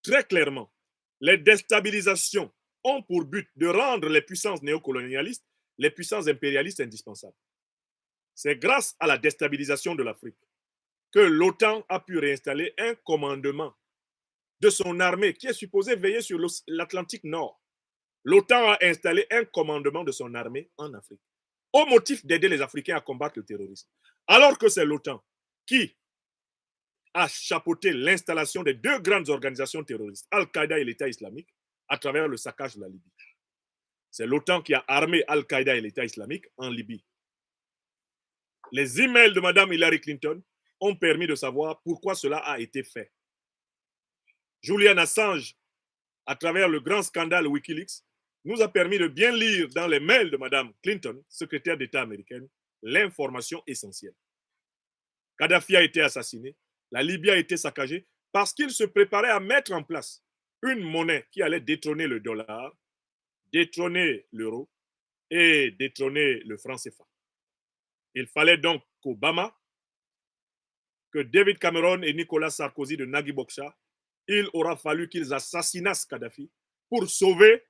très clairement, les déstabilisations ont pour but de rendre les puissances néocolonialistes, les puissances impérialistes indispensables. C'est grâce à la déstabilisation de l'Afrique que l'OTAN a pu réinstaller un commandement de son armée qui est supposé veiller sur l'Atlantique Nord. L'OTAN a installé un commandement de son armée en Afrique au motif d'aider les Africains à combattre le terrorisme. Alors que c'est l'OTAN qui a chapeauté l'installation des deux grandes organisations terroristes, Al-Qaïda et l'État islamique, à travers le saccage de la Libye. C'est l'OTAN qui a armé Al-Qaïda et l'État islamique en Libye. Les emails de Mme Hillary Clinton ont permis de savoir pourquoi cela a été fait. Julian Assange, à travers le grand scandale Wikileaks, nous a permis de bien lire dans les mails de Mme Clinton, secrétaire d'État américaine, l'information essentielle. Kadhafi a été assassiné, la Libye a été saccagée parce qu'il se préparait à mettre en place une monnaie qui allait détrôner le dollar, détrôner l'euro et détrôner le franc CFA. Il fallait donc qu'Obama, que David Cameron et Nicolas Sarkozy de Nagui Bokcha, il aura fallu qu'ils assassinassent Kadhafi pour sauver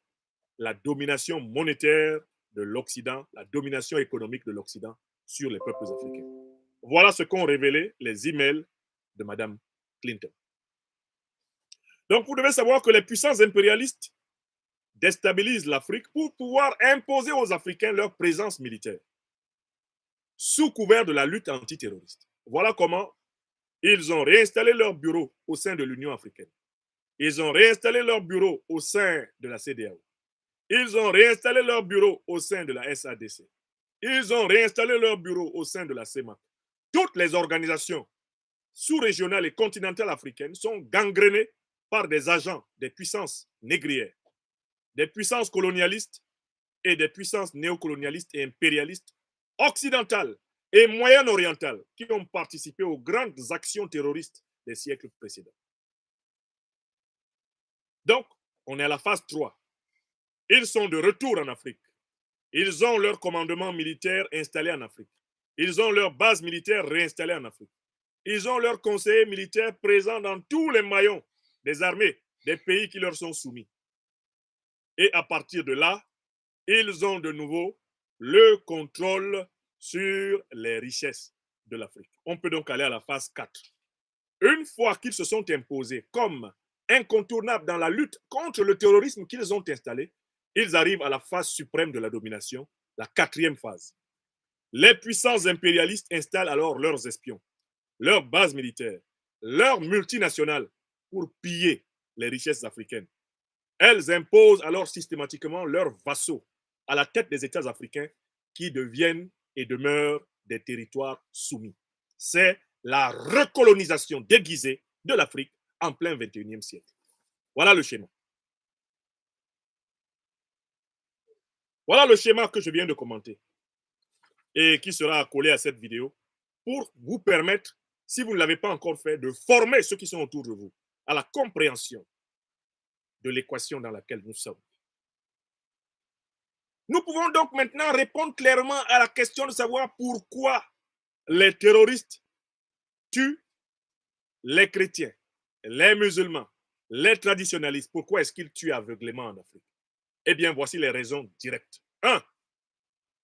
la domination monétaire de l'Occident, la domination économique de l'Occident sur les peuples africains. Voilà ce qu'ont révélé les emails de Mme Clinton. Donc, vous devez savoir que les puissances impérialistes déstabilisent l'Afrique pour pouvoir imposer aux Africains leur présence militaire sous couvert de la lutte antiterroriste. Voilà comment ils ont réinstallé leurs bureaux au sein de l'Union africaine. Ils ont réinstallé leurs bureaux au sein de la CEDEAO. Ils ont réinstallé leurs bureaux au sein de la SADC. Ils ont réinstallé leurs bureaux au sein de la CEMAC. Toutes les organisations sous-régionales et continentales africaines sont gangrénées par des agents des puissances négrières, des puissances colonialistes et des puissances néocolonialistes et impérialistes occidentales et moyen-orientales qui ont participé aux grandes actions terroristes des siècles précédents. Donc, on est à la phase 3. Ils sont de retour en Afrique. Ils ont leur commandement militaire installé en Afrique. Ils ont leur base militaire réinstallée en Afrique. Ils ont leurs conseillers militaires présents dans tous les maillons des armées des pays qui leur sont soumis. Et à partir de là, ils ont de nouveau le contrôle sur les richesses de l'Afrique. On peut donc aller à la phase 4. Une fois qu'ils se sont imposés comme incontournables dans la lutte contre le terrorisme qu'ils ont installé, ils arrivent à la phase suprême de la domination, la quatrième phase. Les puissances impérialistes installent alors leurs espions, leurs bases militaires, leurs multinationales pour piller les richesses africaines. Elles imposent alors systématiquement leurs vassaux à la tête des États africains qui deviennent et demeurent des territoires soumis. C'est la recolonisation déguisée de l'Afrique en plein 21e siècle. Voilà le schéma. Voilà le schéma que je viens de commenter et qui sera accolé à cette vidéo pour vous permettre, si vous ne l'avez pas encore fait, de former ceux qui sont autour de vous à la compréhension de l'équation dans laquelle nous sommes. Nous pouvons donc maintenant répondre clairement à la question de savoir pourquoi les terroristes tuent les chrétiens, les musulmans, les traditionalistes. Pourquoi est-ce qu'ils tuent aveuglément en Afrique? Eh bien, voici les raisons directes. 1.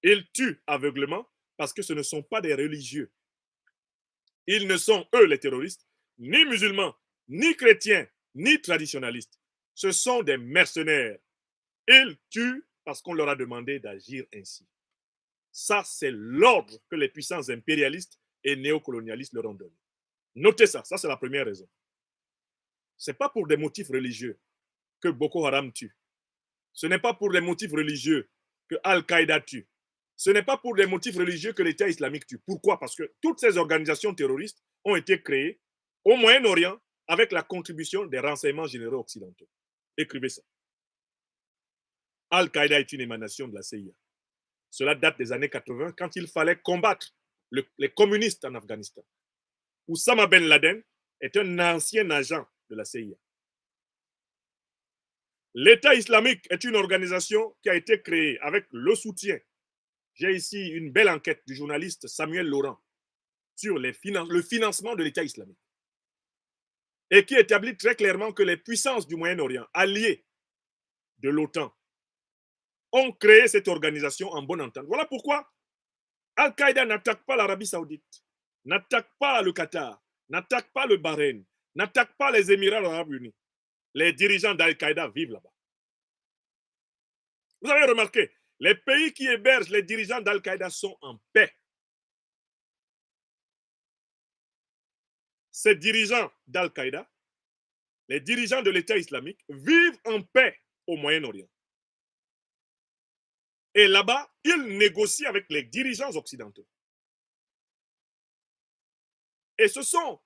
Ils tuent aveuglément parce que ce ne sont pas des religieux. Ils ne sont, eux, les terroristes, ni musulmans, ni chrétiens, ni traditionalistes. Ce sont des mercenaires. Ils tuent parce qu'on leur a demandé d'agir ainsi. Ça, c'est l'ordre que les puissances impérialistes et néocolonialistes leur ont donné. Notez ça, ça c'est la première raison. Ce n'est pas pour des motifs religieux que Boko Haram tue. Ce n'est pas pour des motifs religieux que Al-Qaïda tue. Ce n'est pas pour des motifs religieux que l'État islamique tue. Pourquoi? Parce que toutes ces organisations terroristes ont été créées au Moyen-Orient avec la contribution des renseignements généraux occidentaux. Écrivez ça. Al-Qaïda est une émanation de la CIA. Cela date des années 80 quand il fallait combattre les communistes en Afghanistan. Oussama Ben Laden est un ancien agent de la CIA. L'État islamique est une organisation qui a été créée avec le soutien. J'ai ici une belle enquête du journaliste Samuel Laurent sur le financement de l'État islamique et qui établit très clairement que les puissances du Moyen-Orient, alliées de l'OTAN, ont créé cette organisation en bonne entente. Voilà pourquoi Al-Qaïda n'attaque pas l'Arabie Saoudite, n'attaque pas le Qatar, n'attaque pas le Bahreïn, n'attaque pas les Émirats arabes unis. Les dirigeants d'Al-Qaïda vivent là-bas. Vous avez remarqué, les pays qui hébergent les dirigeants d'Al-Qaïda sont en paix. Ces dirigeants d'Al-Qaïda, les dirigeants de l'État islamique, vivent en paix au Moyen-Orient. Et là-bas, ils négocient avec les dirigeants occidentaux. Et ce sont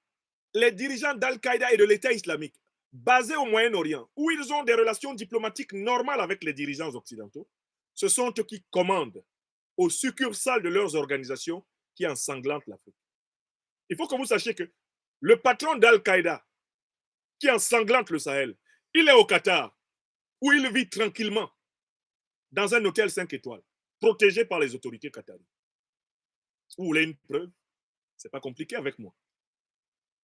les dirigeants d'Al-Qaïda et de l'État islamique, basés au Moyen-Orient, où ils ont des relations diplomatiques normales avec les dirigeants occidentaux. Ce sont eux qui commandent aux succursales de leurs organisations qui ensanglantent l'Afrique. Il faut que vous sachiez que le patron d'Al-Qaïda, qui ensanglante le Sahel, il est au Qatar, où il vit tranquillement dans un hôtel 5 étoiles, protégé par les autorités qatariennes. Vous voulez une preuve? Ce n'est pas compliqué avec moi.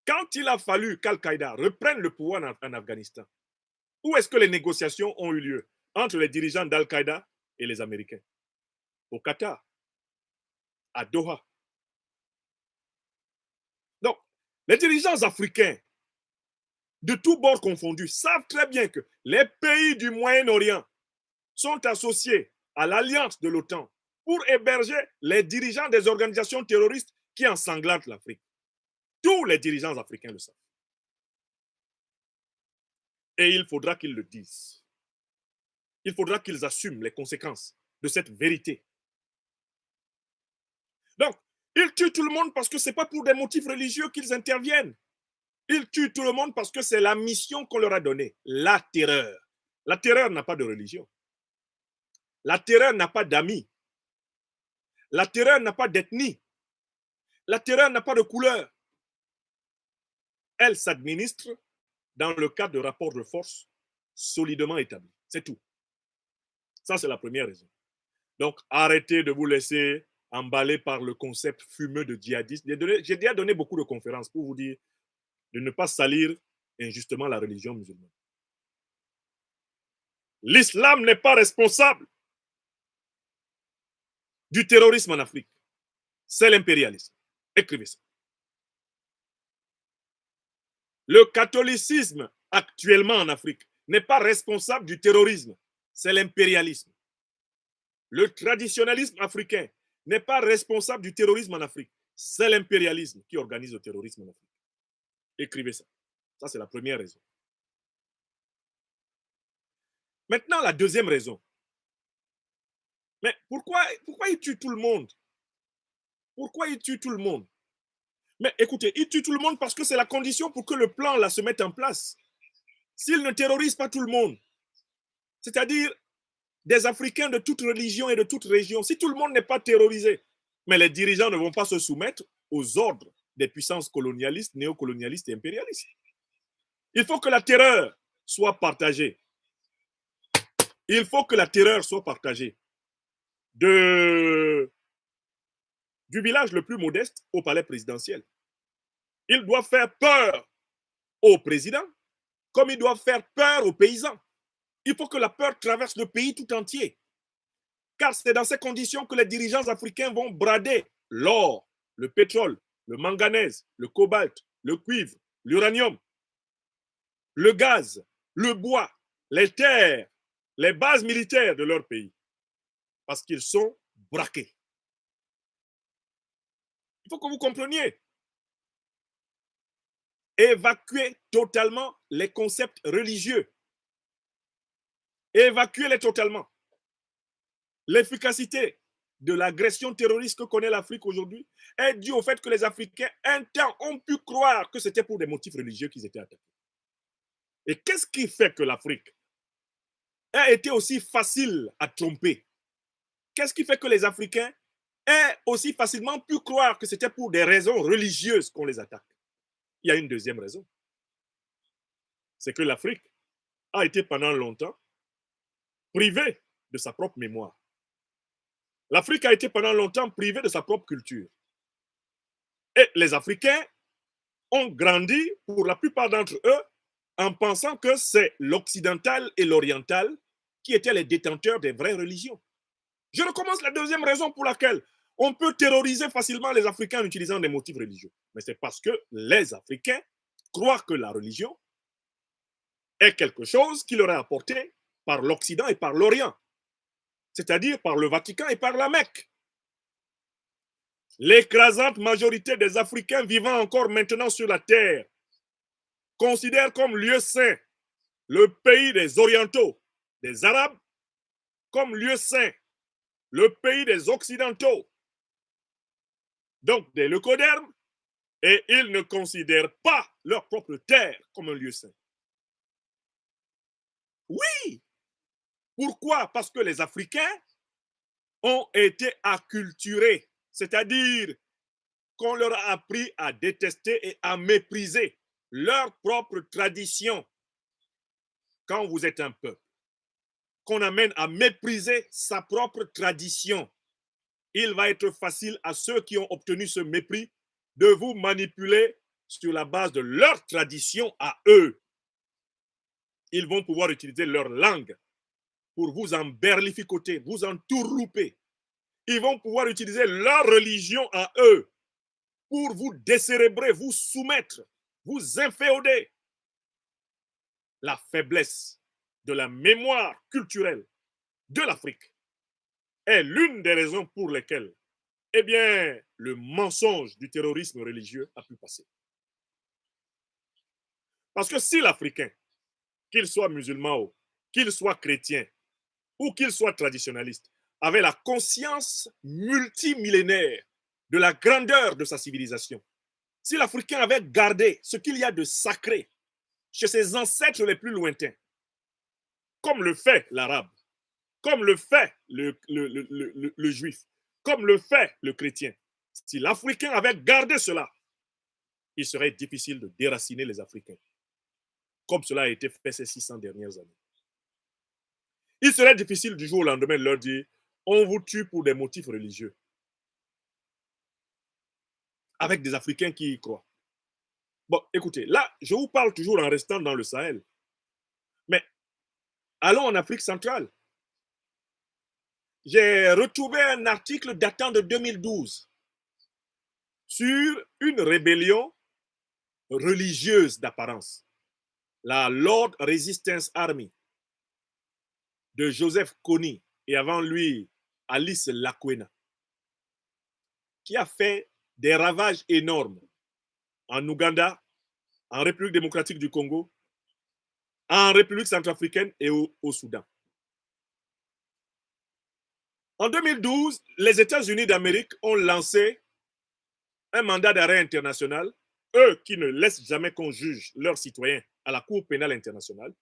Quand il a fallu qu'Al-Qaïda reprenne le pouvoir en Afghanistan, où est-ce que les négociations ont eu lieu entre les dirigeants d'Al-Qaïda et les Américains? Au Qatar, à Doha. Donc, les dirigeants africains, de tous bords confondus, savent très bien que les pays du Moyen-Orient sont associés à l'alliance de l'OTAN pour héberger les dirigeants des organisations terroristes qui ensanglantent l'Afrique. Tous les dirigeants africains le savent. Et il faudra qu'ils le disent. Il faudra qu'ils assument les conséquences de cette vérité. Donc, ils tuent tout le monde parce que ce n'est pas pour des motifs religieux qu'ils interviennent. Ils tuent tout le monde parce que c'est la mission qu'on leur a donnée, la terreur. La terreur n'a pas de religion. La terreur n'a pas d'amis. La terreur n'a pas d'ethnie. La terreur n'a pas de couleur. Elle s'administre dans le cadre de rapports de force solidement établis. C'est tout. Ça, c'est la première raison. Donc, arrêtez de vous laisser emballer par le concept fumeux de djihadisme. J'ai déjà donné beaucoup de conférences pour vous dire de ne pas salir injustement la religion musulmane. L'islam n'est pas responsable du terrorisme en Afrique. C'est l'impérialisme. Écrivez ça. Le catholicisme actuellement en Afrique n'est pas responsable du terrorisme. C'est l'impérialisme. Le traditionnalisme africain n'est pas responsable du terrorisme en Afrique. C'est l'impérialisme qui organise le terrorisme en Afrique. Écrivez ça. Ça, c'est la première raison. Maintenant, la deuxième raison. Mais pourquoi il tue tout le monde? Pourquoi il tue tout le monde? Mais écoutez, il tue tout le monde parce que c'est la condition pour que le plan là se mette en place. S'il ne terrorise pas tout le monde, c'est-à-dire des Africains de toute religion et de toute région, si tout le monde n'est pas terrorisé, mais les dirigeants ne vont pas se soumettre aux ordres des puissances colonialistes, néocolonialistes et impérialistes. Il faut que la terreur soit partagée. Il faut que la terreur soit partagée. Du village le plus modeste au palais présidentiel. Il doit faire peur au président comme il doit faire peur aux paysans. Il faut que la peur traverse le pays tout entier. Car c'est dans ces conditions que les dirigeants africains vont brader l'or, le pétrole, le manganèse, le cobalt, le cuivre, l'uranium, le gaz, le bois, les terres, les bases militaires de leur pays. Parce qu'ils sont braqués. Il faut que vous compreniez. Évacuer totalement les concepts religieux. Évacuez-les totalement. L'efficacité de l'agression terroriste que connaît l'Afrique aujourd'hui est due au fait que les Africains, un temps, ont pu croire que c'était pour des motifs religieux qu'ils étaient attaqués. Et qu'est-ce qui fait que l'Afrique a été aussi facile à tromper? Qu'est-ce qui fait que les Africains aient aussi facilement pu croire que c'était pour des raisons religieuses qu'on les attaque? Il y a une deuxième raison. C'est que l'Afrique a été pendant longtemps privée de sa propre mémoire. L'Afrique a été pendant longtemps privée de sa propre culture. Et les Africains ont grandi, pour la plupart d'entre eux, en pensant que c'est l'occidental et l'oriental qui étaient les détenteurs des vraies religions. Je recommence la deuxième raison pour laquelle on peut terroriser facilement les Africains en utilisant des motifs religieux. Mais c'est parce que les Africains croient que la religion est quelque chose qui leur est apporté par l'Occident et par l'Orient, c'est-à-dire par le Vatican et par la Mecque. L'écrasante majorité des Africains vivant encore maintenant sur la terre considèrent comme lieu saint le pays des Orientaux, des Arabes, comme lieu saint le pays des Occidentaux, donc des leucodermes, et ils ne considèrent pas leur propre terre comme un lieu saint. Oui! Pourquoi? Parce que les Africains ont été acculturés, c'est-à-dire qu'on leur a appris à détester et à mépriser leur propre tradition. Quand vous êtes un peuple qu'on amène à mépriser sa propre tradition, il va être facile à ceux qui ont obtenu ce mépris de vous manipuler sur la base de leur tradition à eux. Ils vont pouvoir utiliser leur langue pour vous emberlificoter, vous entourlouper. Ils vont pouvoir utiliser leur religion à eux pour vous décérébrer, vous soumettre, vous inféoder. La faiblesse de la mémoire culturelle de l'Afrique est l'une des raisons pour lesquelles, eh bien, le mensonge du terrorisme religieux a pu passer. Parce que si l'Africain, qu'il soit musulman, qu'il soit chrétien ou qu'il soit traditionnaliste, avait la conscience multimillénaire de la grandeur de sa civilisation, si l'Africain avait gardé ce qu'il y a de sacré chez ses ancêtres les plus lointains, comme le fait l'arabe, comme le fait le juif, comme le fait le chrétien, si l'Africain avait gardé cela, il serait difficile de déraciner les Africains, comme cela a été fait ces 600 dernières années. Il serait difficile du jour au lendemain de leur dire on vous tue pour des motifs religieux, avec des Africains qui y croient. Bon, écoutez, là, je vous parle toujours en restant dans le Sahel. Mais Allons en Afrique centrale. J'ai retrouvé un article datant de 2012 sur une rébellion religieuse d'apparence, la Lord Resistance Army de Joseph Kony et avant lui Alice Lakwena, qui a fait des ravages énormes en Ouganda, en République démocratique du Congo, en République centrafricaine et au Soudan. En 2012, les États-Unis d'Amérique ont lancé un mandat d'arrêt international, eux qui ne laissent jamais qu'on juge leurs citoyens à la Cour pénale internationale.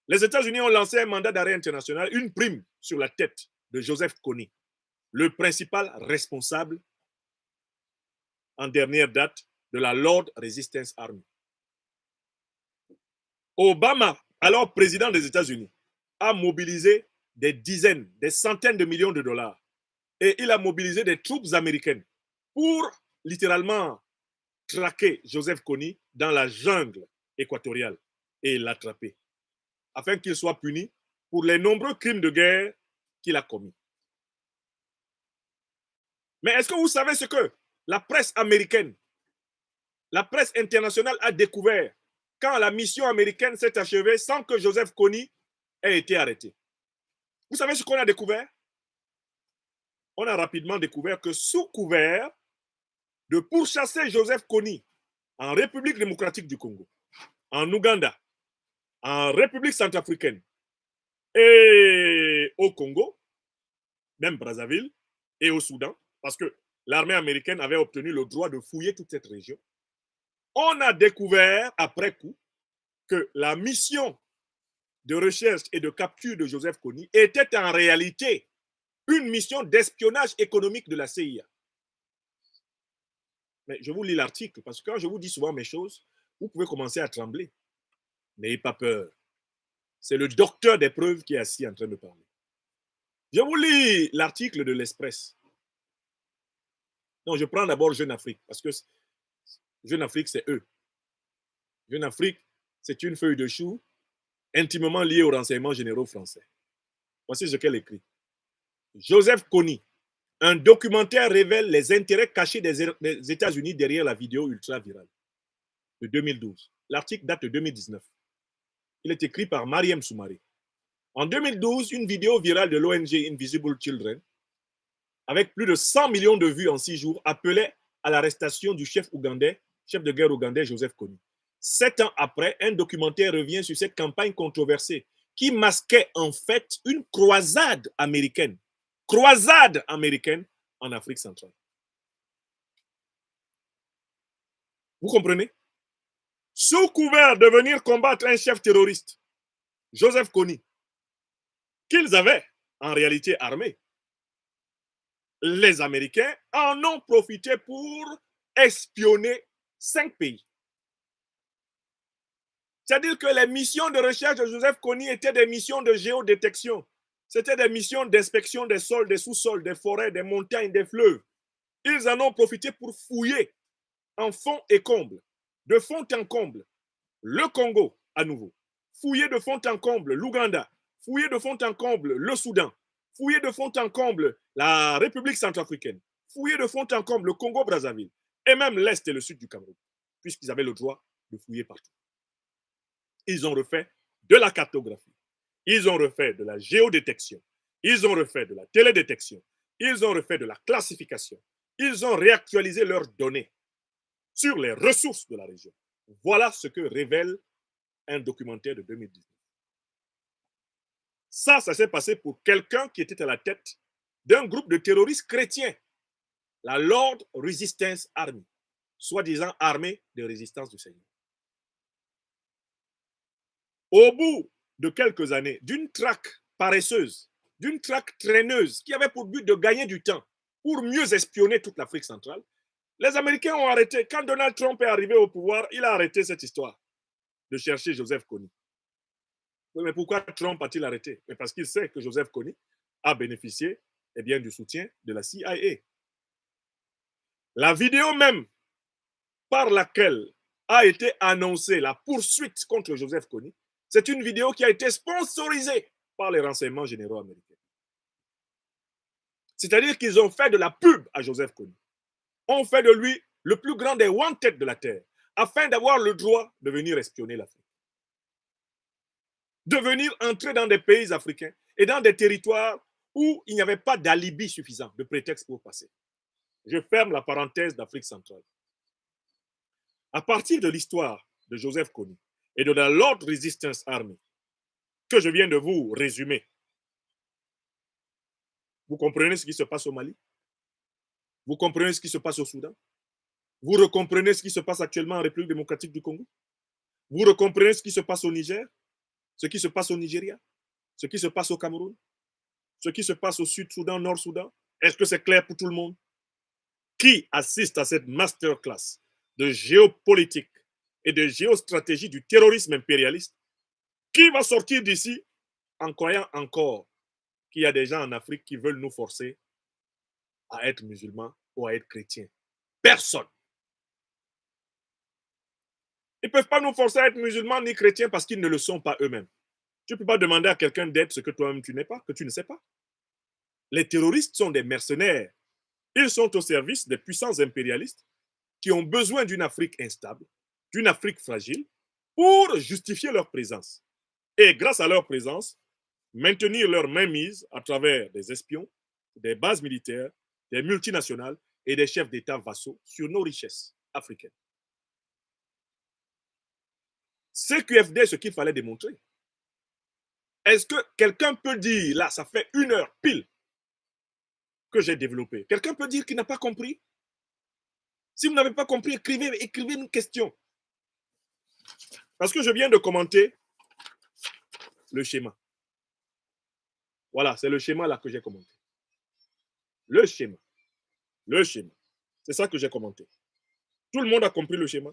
Les États-Unis ont lancé un mandat d'arrêt international, une prime sur la tête de Joseph Kony, le principal responsable en dernière date de la Lord Resistance Army. Obama, alors président des États-Unis, a mobilisé des dizaines, des centaines de millions de dollars et il a mobilisé des troupes américaines pour littéralement traquer Joseph Kony dans la jungle équatoriale et l'attraper afin qu'il soit puni pour les nombreux crimes de guerre qu'il a commis. Mais est-ce que vous savez ce que la presse américaine, la presse internationale a découvert quand la mission américaine s'est achevée sans que Joseph Kony ait été arrêté? Vous savez ce qu'on a découvert? On a rapidement découvert que sous couvert de pourchasser Joseph Kony en République démocratique du Congo, en Ouganda, en République centrafricaine et au Congo, même Brazzaville et au Soudan, parce que l'armée américaine avait obtenu le droit de fouiller toute cette région, on a découvert après coup que la mission de recherche et de capture de Joseph Kony était en réalité une mission d'espionnage économique de la CIA. Mais je vous lis l'article parce que quand je vous dis souvent mes choses, vous pouvez commencer à trembler. N'ayez pas peur. C'est le docteur des preuves qui est assis en train de parler. Je vous lis l'article de l'Express. Non, je prends d'abord Jeune Afrique parce que Jeune Afrique, c'est eux. Jeune Afrique, c'est une feuille de chou intimement liée aux renseignements généraux français. Voici ce qu'elle écrit. Joseph Kony, un documentaire révèle les intérêts cachés des États-Unis derrière la vidéo ultra virale de 2012. L'article date de 2019. Il est écrit par Mariam Soumaré. En 2012, une vidéo virale de l'ONG Invisible Children, avec plus de 100 millions de vues en 6 jours, appelait à l'arrestation du chef ougandais, chef de guerre ougandais Joseph Kony. 7 ans après, un documentaire revient sur cette campagne controversée qui masquait en fait une croisade américaine en Afrique centrale. Vous comprenez? Sous couvert de venir combattre un chef terroriste, Joseph Kony, qu'ils avaient en réalité armé, les Américains en ont profité pour espionner 5 pays. C'est-à-dire que les missions de recherche de Joseph Kony étaient des missions de géodétection. C'était des missions d'inspection des sols, des sous-sols, des forêts, des montagnes, des fleuves. Ils en ont profité pour fouiller en fond et comble, de fond en comble, le Congo à nouveau, fouiller de fond en comble l'Ouganda, fouiller de fond en comble le Soudan, fouiller de fond en comble la République centrafricaine, fouiller de fond en comble le Congo-Brazzaville, et même l'Est et le Sud du Cameroun, puisqu'ils avaient le droit de fouiller partout. Ils ont refait de la cartographie, ils ont refait de la géodétection, ils ont refait de la télédétection, ils ont refait de la classification, ils ont réactualisé leurs données sur les ressources de la région. Voilà ce que révèle un documentaire de 2019. Ça s'est passé pour quelqu'un qui était à la tête d'un groupe de terroristes chrétiens, la Lord Resistance Army, soi-disant armée de résistance du Seigneur. Au bout de quelques années, d'une traque paresseuse, d'une traque traîneuse qui avait pour but de gagner du temps pour mieux espionner toute l'Afrique centrale, les Américains ont arrêté. Quand Donald Trump est arrivé au pouvoir, il a arrêté cette histoire de chercher Joseph Kony. Mais pourquoi Trump a-t-il arrêté? Mais parce qu'il sait que Joseph Kony a bénéficié du soutien de la CIA. La vidéo même par laquelle a été annoncée la poursuite contre Joseph Kony, c'est une vidéo qui a été sponsorisée par les renseignements généraux américains. C'est-à-dire qu'ils ont fait de la pub à Joseph Kony. On fait de lui le plus grand des wanted de la Terre, afin d'avoir le droit de venir espionner l'Afrique. De venir entrer dans des pays africains et dans des territoires où il n'y avait pas d'alibi suffisant, de prétexte pour passer. Je ferme la parenthèse d'Afrique centrale. À partir de l'histoire de Joseph Kony et de la Lord Resistance Army, que je viens de vous résumer, vous comprenez ce qui se passe au Mali? Vous comprenez ce qui se passe au Soudan? Vous recomprenez ce qui se passe actuellement en République démocratique du Congo? Vous recomprenez ce qui se passe au Niger? Ce qui se passe au Nigeria? Ce qui se passe au Cameroun? Ce qui se passe au Sud-Soudan, Nord-Soudan? Est-ce que c'est clair pour tout le monde? Qui assiste à cette masterclass de géopolitique et de géostratégie du terrorisme impérialiste? Qui va sortir d'ici en croyant encore qu'il y a des gens en Afrique qui veulent nous forcer à être musulmans ou à être chrétiens? Personne. Ils ne peuvent pas nous forcer à être musulmans ni chrétiens parce qu'ils ne le sont pas eux-mêmes. Tu ne peux pas demander à quelqu'un d'être ce que toi-même tu n'es pas, que tu ne sais pas. Les terroristes sont des mercenaires. Ils sont au service des puissances impérialistes qui ont besoin d'une Afrique instable, d'une Afrique fragile, pour justifier leur présence. Et grâce à leur présence, maintenir leur mainmise à travers des espions, des bases militaires, des multinationales et des chefs d'État vassaux sur nos richesses africaines. CQFD, ce qu'il fallait démontrer. Est-ce que quelqu'un peut dire, là, ça fait 1 heure pile que j'ai développé. Quelqu'un peut dire qu'il n'a pas compris? Si vous n'avez pas compris, écrivez une question. Parce que je viens de commenter le schéma. Voilà, c'est le schéma là que j'ai commenté. Le schéma. Le schéma. C'est ça que j'ai commenté. Tout le monde a compris le schéma.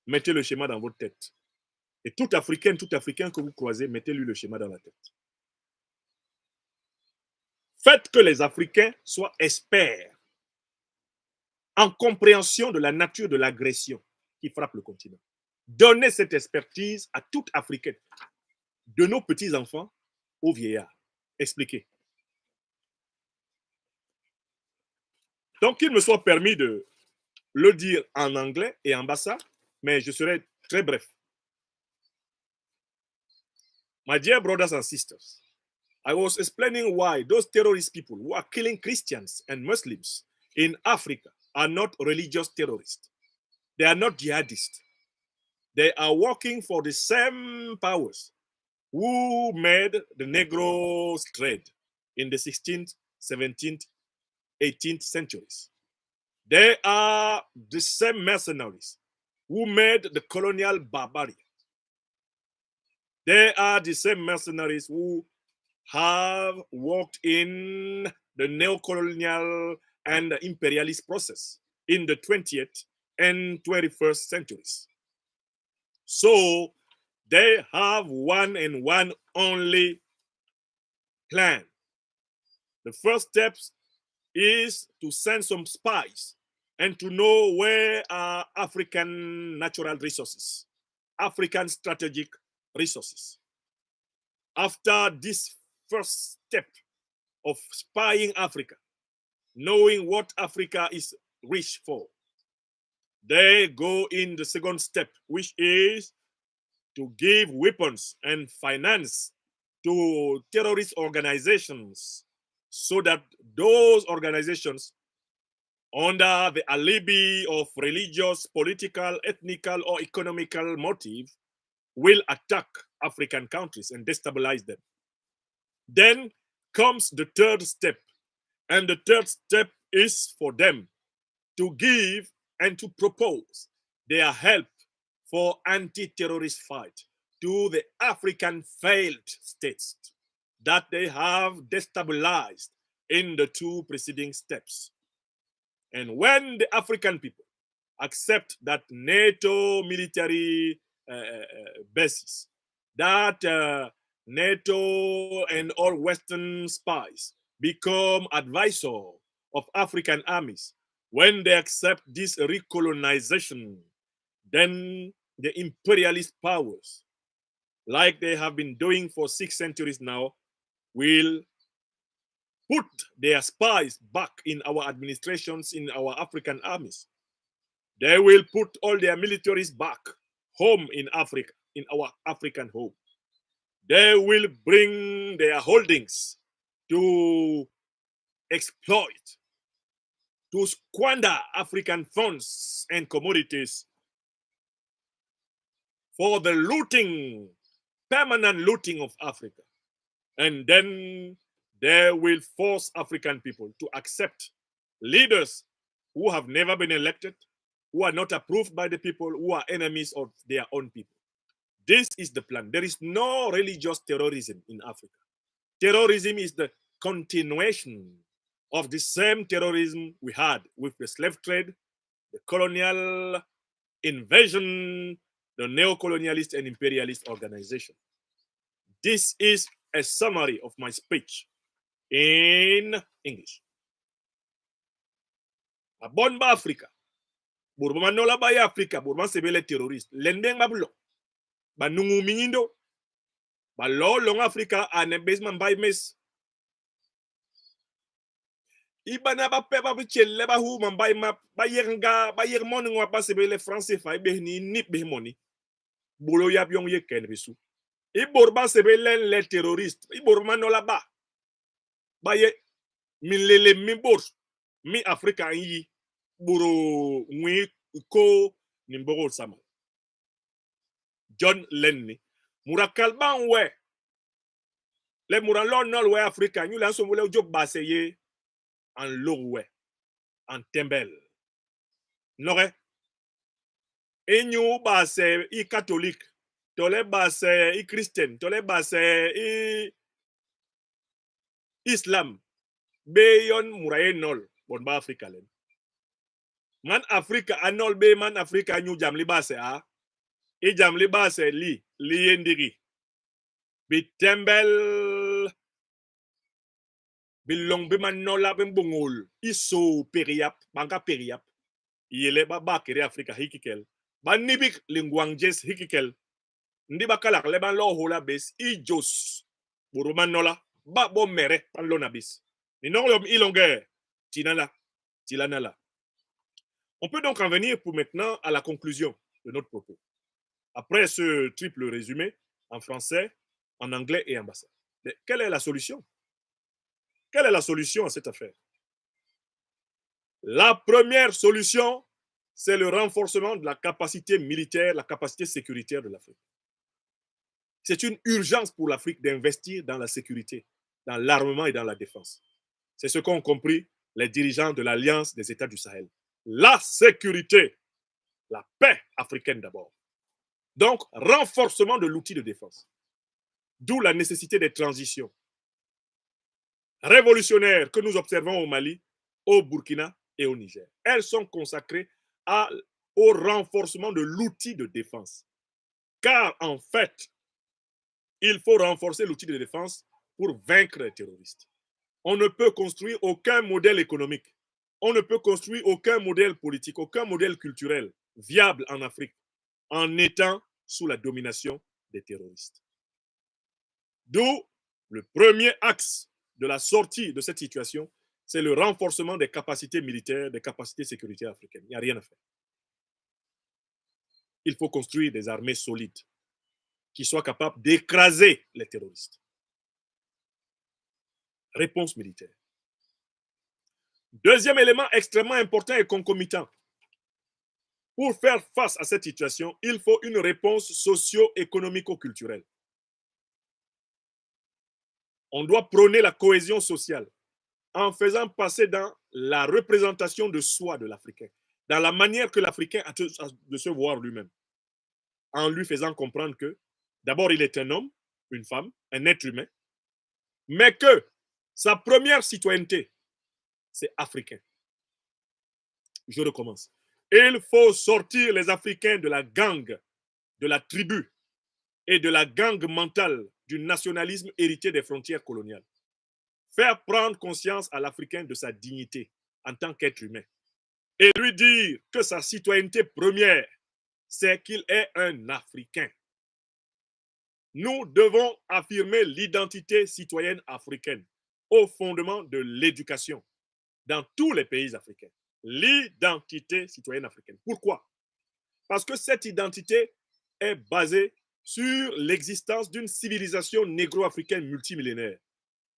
Mettez le schéma dans votre tête. Et tout Africain que vous croisez, mettez-lui le schéma dans la tête. Faites que les Africains soient experts en compréhension de la nature de l'agression qui frappe le continent. Donnez cette expertise à tout Africain, de nos petits-enfants aux vieillards. Expliquez. Donc, qu'il me soit permis de le dire en anglais et en bassa, mais je serai très bref. My dear brothers and sisters, I was explaining why those terrorist people who are killing Christians and Muslims in Africa are not religious terrorists. They are not jihadists. They are working for the same powers who made the Negro trade in the 16th, 17th, 18th centuries. They are the same mercenaries who made the colonial barbarian. They are the same mercenaries who have worked in the neo-colonial and imperialist process in the 20th and 21st centuries. So they have one and one only plan. The first step is to send some spies and to know where are African natural resources, African strategic resources. After this first step of spying Africa, knowing what Africa is rich for, they go in the second step, which is to give weapons and finance to terrorist organizations so that those organizations, under the alibi of religious, political, ethnical, or economical motive, will attack African countries and destabilize them. Then comes the third step. And the third step is for them to give and to propose their help for anti-terrorist fight to the African failed states that they have destabilized in the two preceding steps. And when the African people accept that NATO military basis, that NATO and all Western spies become advisor of African armies, when they accept this recolonization, then the imperialist powers, like they have been doing for 6 centuries now, will put their spies back in our administrations, in our African armies. They will put all their militaries back home in Africa, in our African home. They will bring their holdings to exploit, to squander African funds and commodities for the looting, permanent looting of Africa. And then they will force African people to accept leaders who have never been elected, who are not approved by the people, who are enemies of their own people. This is the plan. There is no religious terrorism in Africa. Terrorism is the continuation of the same terrorism we had with the slave trade, the colonial invasion, the neo-colonialist and imperialist organization. This is a summary of my speech in English. A bon ba Africa. Burma nola ba ya Africa, Burma sebele terrorist. Lendeng bablo. Ba nungu mingindo. Ba lo long Africa ane basement by mes. Ibana ba pe ba bichelle ba hu man bay map ba yenga ba yer mon ngwa ba sebele français fa be ni nip be moni. Bolo yap yong ye ken bisu. Iborba sebele les terroristes. Iborma nola ba. Ba ye min lele min bor mi Africa yi buro ngwi ko nimbogo sama. John Lenny murakalban we le muran nol we Africa ñu lan so le jog baseye en lowe en tembel nore enyu base i catholique tole base i christian tole base i islam be yon muraye nol bon ba Africa len man Africa anol be man Africa ñu jam li base a i jam li base li yendiri bi tembel bilong be man nola be bongol iso periap banka periap yele ba kere Africa hikikel ba nibik lingwangjes hikikel ndi bakala le ban lo hola bes ijos buruman nola ba bo mere pan lo nabis ni non yom ilonge tilanala. On peut donc en venir pour maintenant à la conclusion de notre propos. Après ce triple résumé en français, en anglais et en bassin. Mais quelle est la solution? Quelle est la solution à cette affaire? La première solution, c'est le renforcement de la capacité militaire, la capacité sécuritaire de l'Afrique. C'est une urgence pour l'Afrique d'investir dans la sécurité, dans l'armement et dans la défense. C'est ce qu'ont compris les dirigeants de l'Alliance des États du Sahel. La sécurité, la paix africaine d'abord. Donc, renforcement de l'outil de défense. D'où la nécessité des transitions révolutionnaires que nous observons au Mali, au Burkina et au Niger. Elles sont consacrées au renforcement de l'outil de défense. Car en fait, il faut renforcer l'outil de défense pour vaincre les terroristes. On ne peut construire aucun modèle économique, on ne peut construire aucun modèle politique, aucun modèle culturel viable en Afrique en étant sous la domination des terroristes. D'où le premier axe de la sortie de cette situation, c'est le renforcement des capacités militaires, des capacités sécuritaires africaines. Il n'y a rien à faire. Il faut construire des armées solides qui soient capables d'écraser les terroristes. Réponse militaire. Deuxième élément extrêmement important et concomitant. Pour faire face à cette situation, il faut une réponse socio-économico-culturelle. On doit prôner la cohésion sociale en faisant passer dans la représentation de soi de l'Africain, dans la manière que l'Africain a de se voir lui-même, en lui faisant comprendre que d'abord il est un homme, une femme, un être humain, mais que sa première citoyenneté, c'est africain. Je recommence. Il faut sortir les Africains de la gangue, de la tribu et de la gangue mentale du nationalisme hérité des frontières coloniales. Faire prendre conscience à l'Africain de sa dignité en tant qu'être humain et lui dire que sa citoyenneté première, c'est qu'il est un Africain. nous devons affirmer l'identité citoyenne africaine au fondement de l'éducation dans tous les pays africains. L'identité citoyenne africaine. Pourquoi? Parce que cette identité est basée sur l'existence d'une civilisation négro-africaine multimillénaire,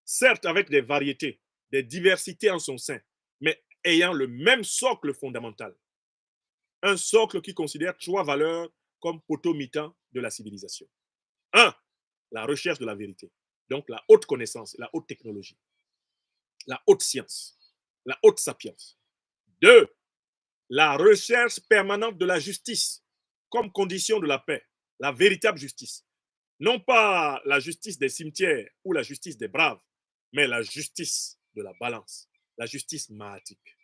certes avec des variétés, des diversités en son sein, mais ayant le même socle fondamental. Un socle qui considère trois valeurs comme poteau-mitant de la civilisation. 1. La recherche de la vérité, donc la haute connaissance, la haute technologie, la haute science, la haute sapience. 2. La recherche permanente de la justice comme condition de la paix, la véritable justice. Non pas la justice des cimetières ou la justice des braves, mais la justice de la balance, la justice mahatique.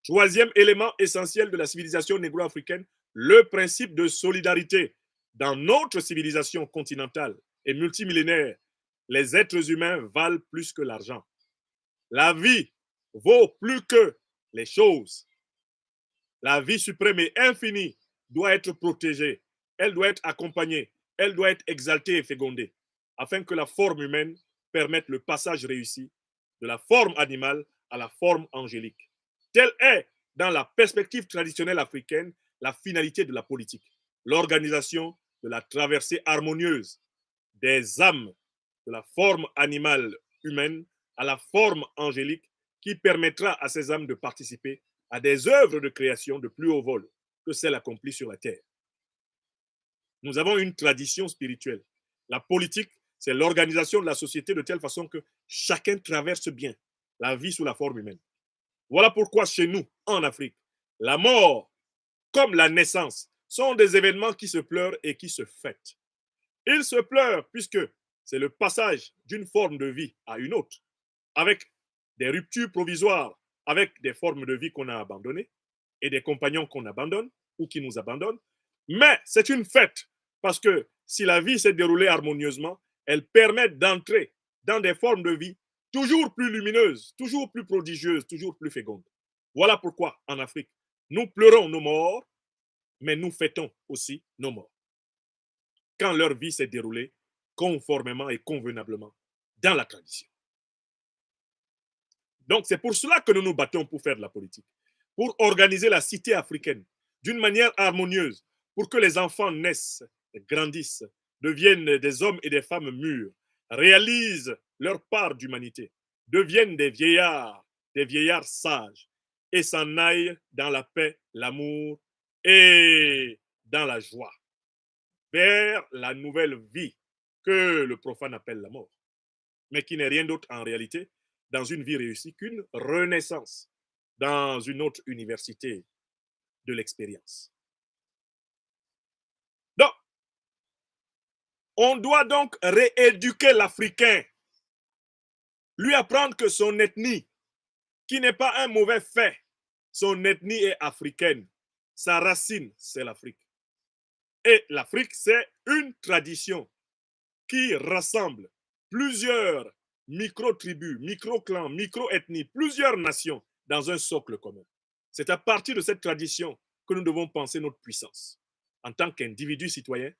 Troisième élément essentiel de la civilisation négro-africaine, le principe de solidarité. Dans notre civilisation continentale et multimillénaire, les êtres humains valent plus que l'argent. La vie vaut plus que les choses. La vie suprême et infinie doit être protégée, elle doit être accompagnée, elle doit être exaltée et fécondée, afin que la forme humaine permette le passage réussi de la forme animale à la forme angélique. Telle est, dans la perspective traditionnelle africaine, la finalité de la politique, l'organisation de la traversée harmonieuse des âmes de la forme animale humaine à la forme angélique qui permettra à ces âmes de participer à des œuvres de création de plus haut vol que celles accomplies sur la terre. Nous avons une tradition spirituelle. La politique, c'est l'organisation de la société de telle façon que chacun traverse bien la vie sous la forme humaine. Voilà pourquoi chez nous, en Afrique, la mort comme la naissance sont des événements qui se pleurent et qui se fêtent. Ils se pleurent puisque c'est le passage d'une forme de vie à une autre, avec des ruptures provisoires, avec des formes de vie qu'on a abandonnées et des compagnons qu'on abandonne ou qui nous abandonnent. Mais c'est une fête parce que si la vie s'est déroulée harmonieusement, elle permet d'entrer dans des formes de vie toujours plus lumineuses, toujours plus prodigieuses, toujours plus fécondes. Voilà pourquoi en Afrique, nous pleurons nos morts, mais nous fêtons aussi nos morts quand leur vie s'est déroulée conformément et convenablement dans la tradition. Donc, c'est pour cela que nous nous battons pour faire de la politique, pour organiser la cité africaine d'une manière harmonieuse, pour que les enfants naissent, grandissent, deviennent des hommes et des femmes mûrs, réalisent leur part d'humanité, deviennent des vieillards sages, et s'en aillent dans la paix, l'amour et dans la joie, vers la nouvelle vie que le profane appelle la mort, mais qui n'est rien d'autre en réalité dans une vie réussie qu'une renaissance dans une autre université de l'expérience. Donc, on doit donc rééduquer l'Africain, lui apprendre que son ethnie, qui n'est pas un mauvais fait, son ethnie est africaine. Sa racine, c'est l'Afrique. Et l'Afrique, c'est une tradition qui rassemble plusieurs micro-tribus, micro-clans, micro-ethnies, plusieurs nations dans un socle commun. C'est à partir de cette tradition que nous devons penser notre puissance en tant qu'individus citoyens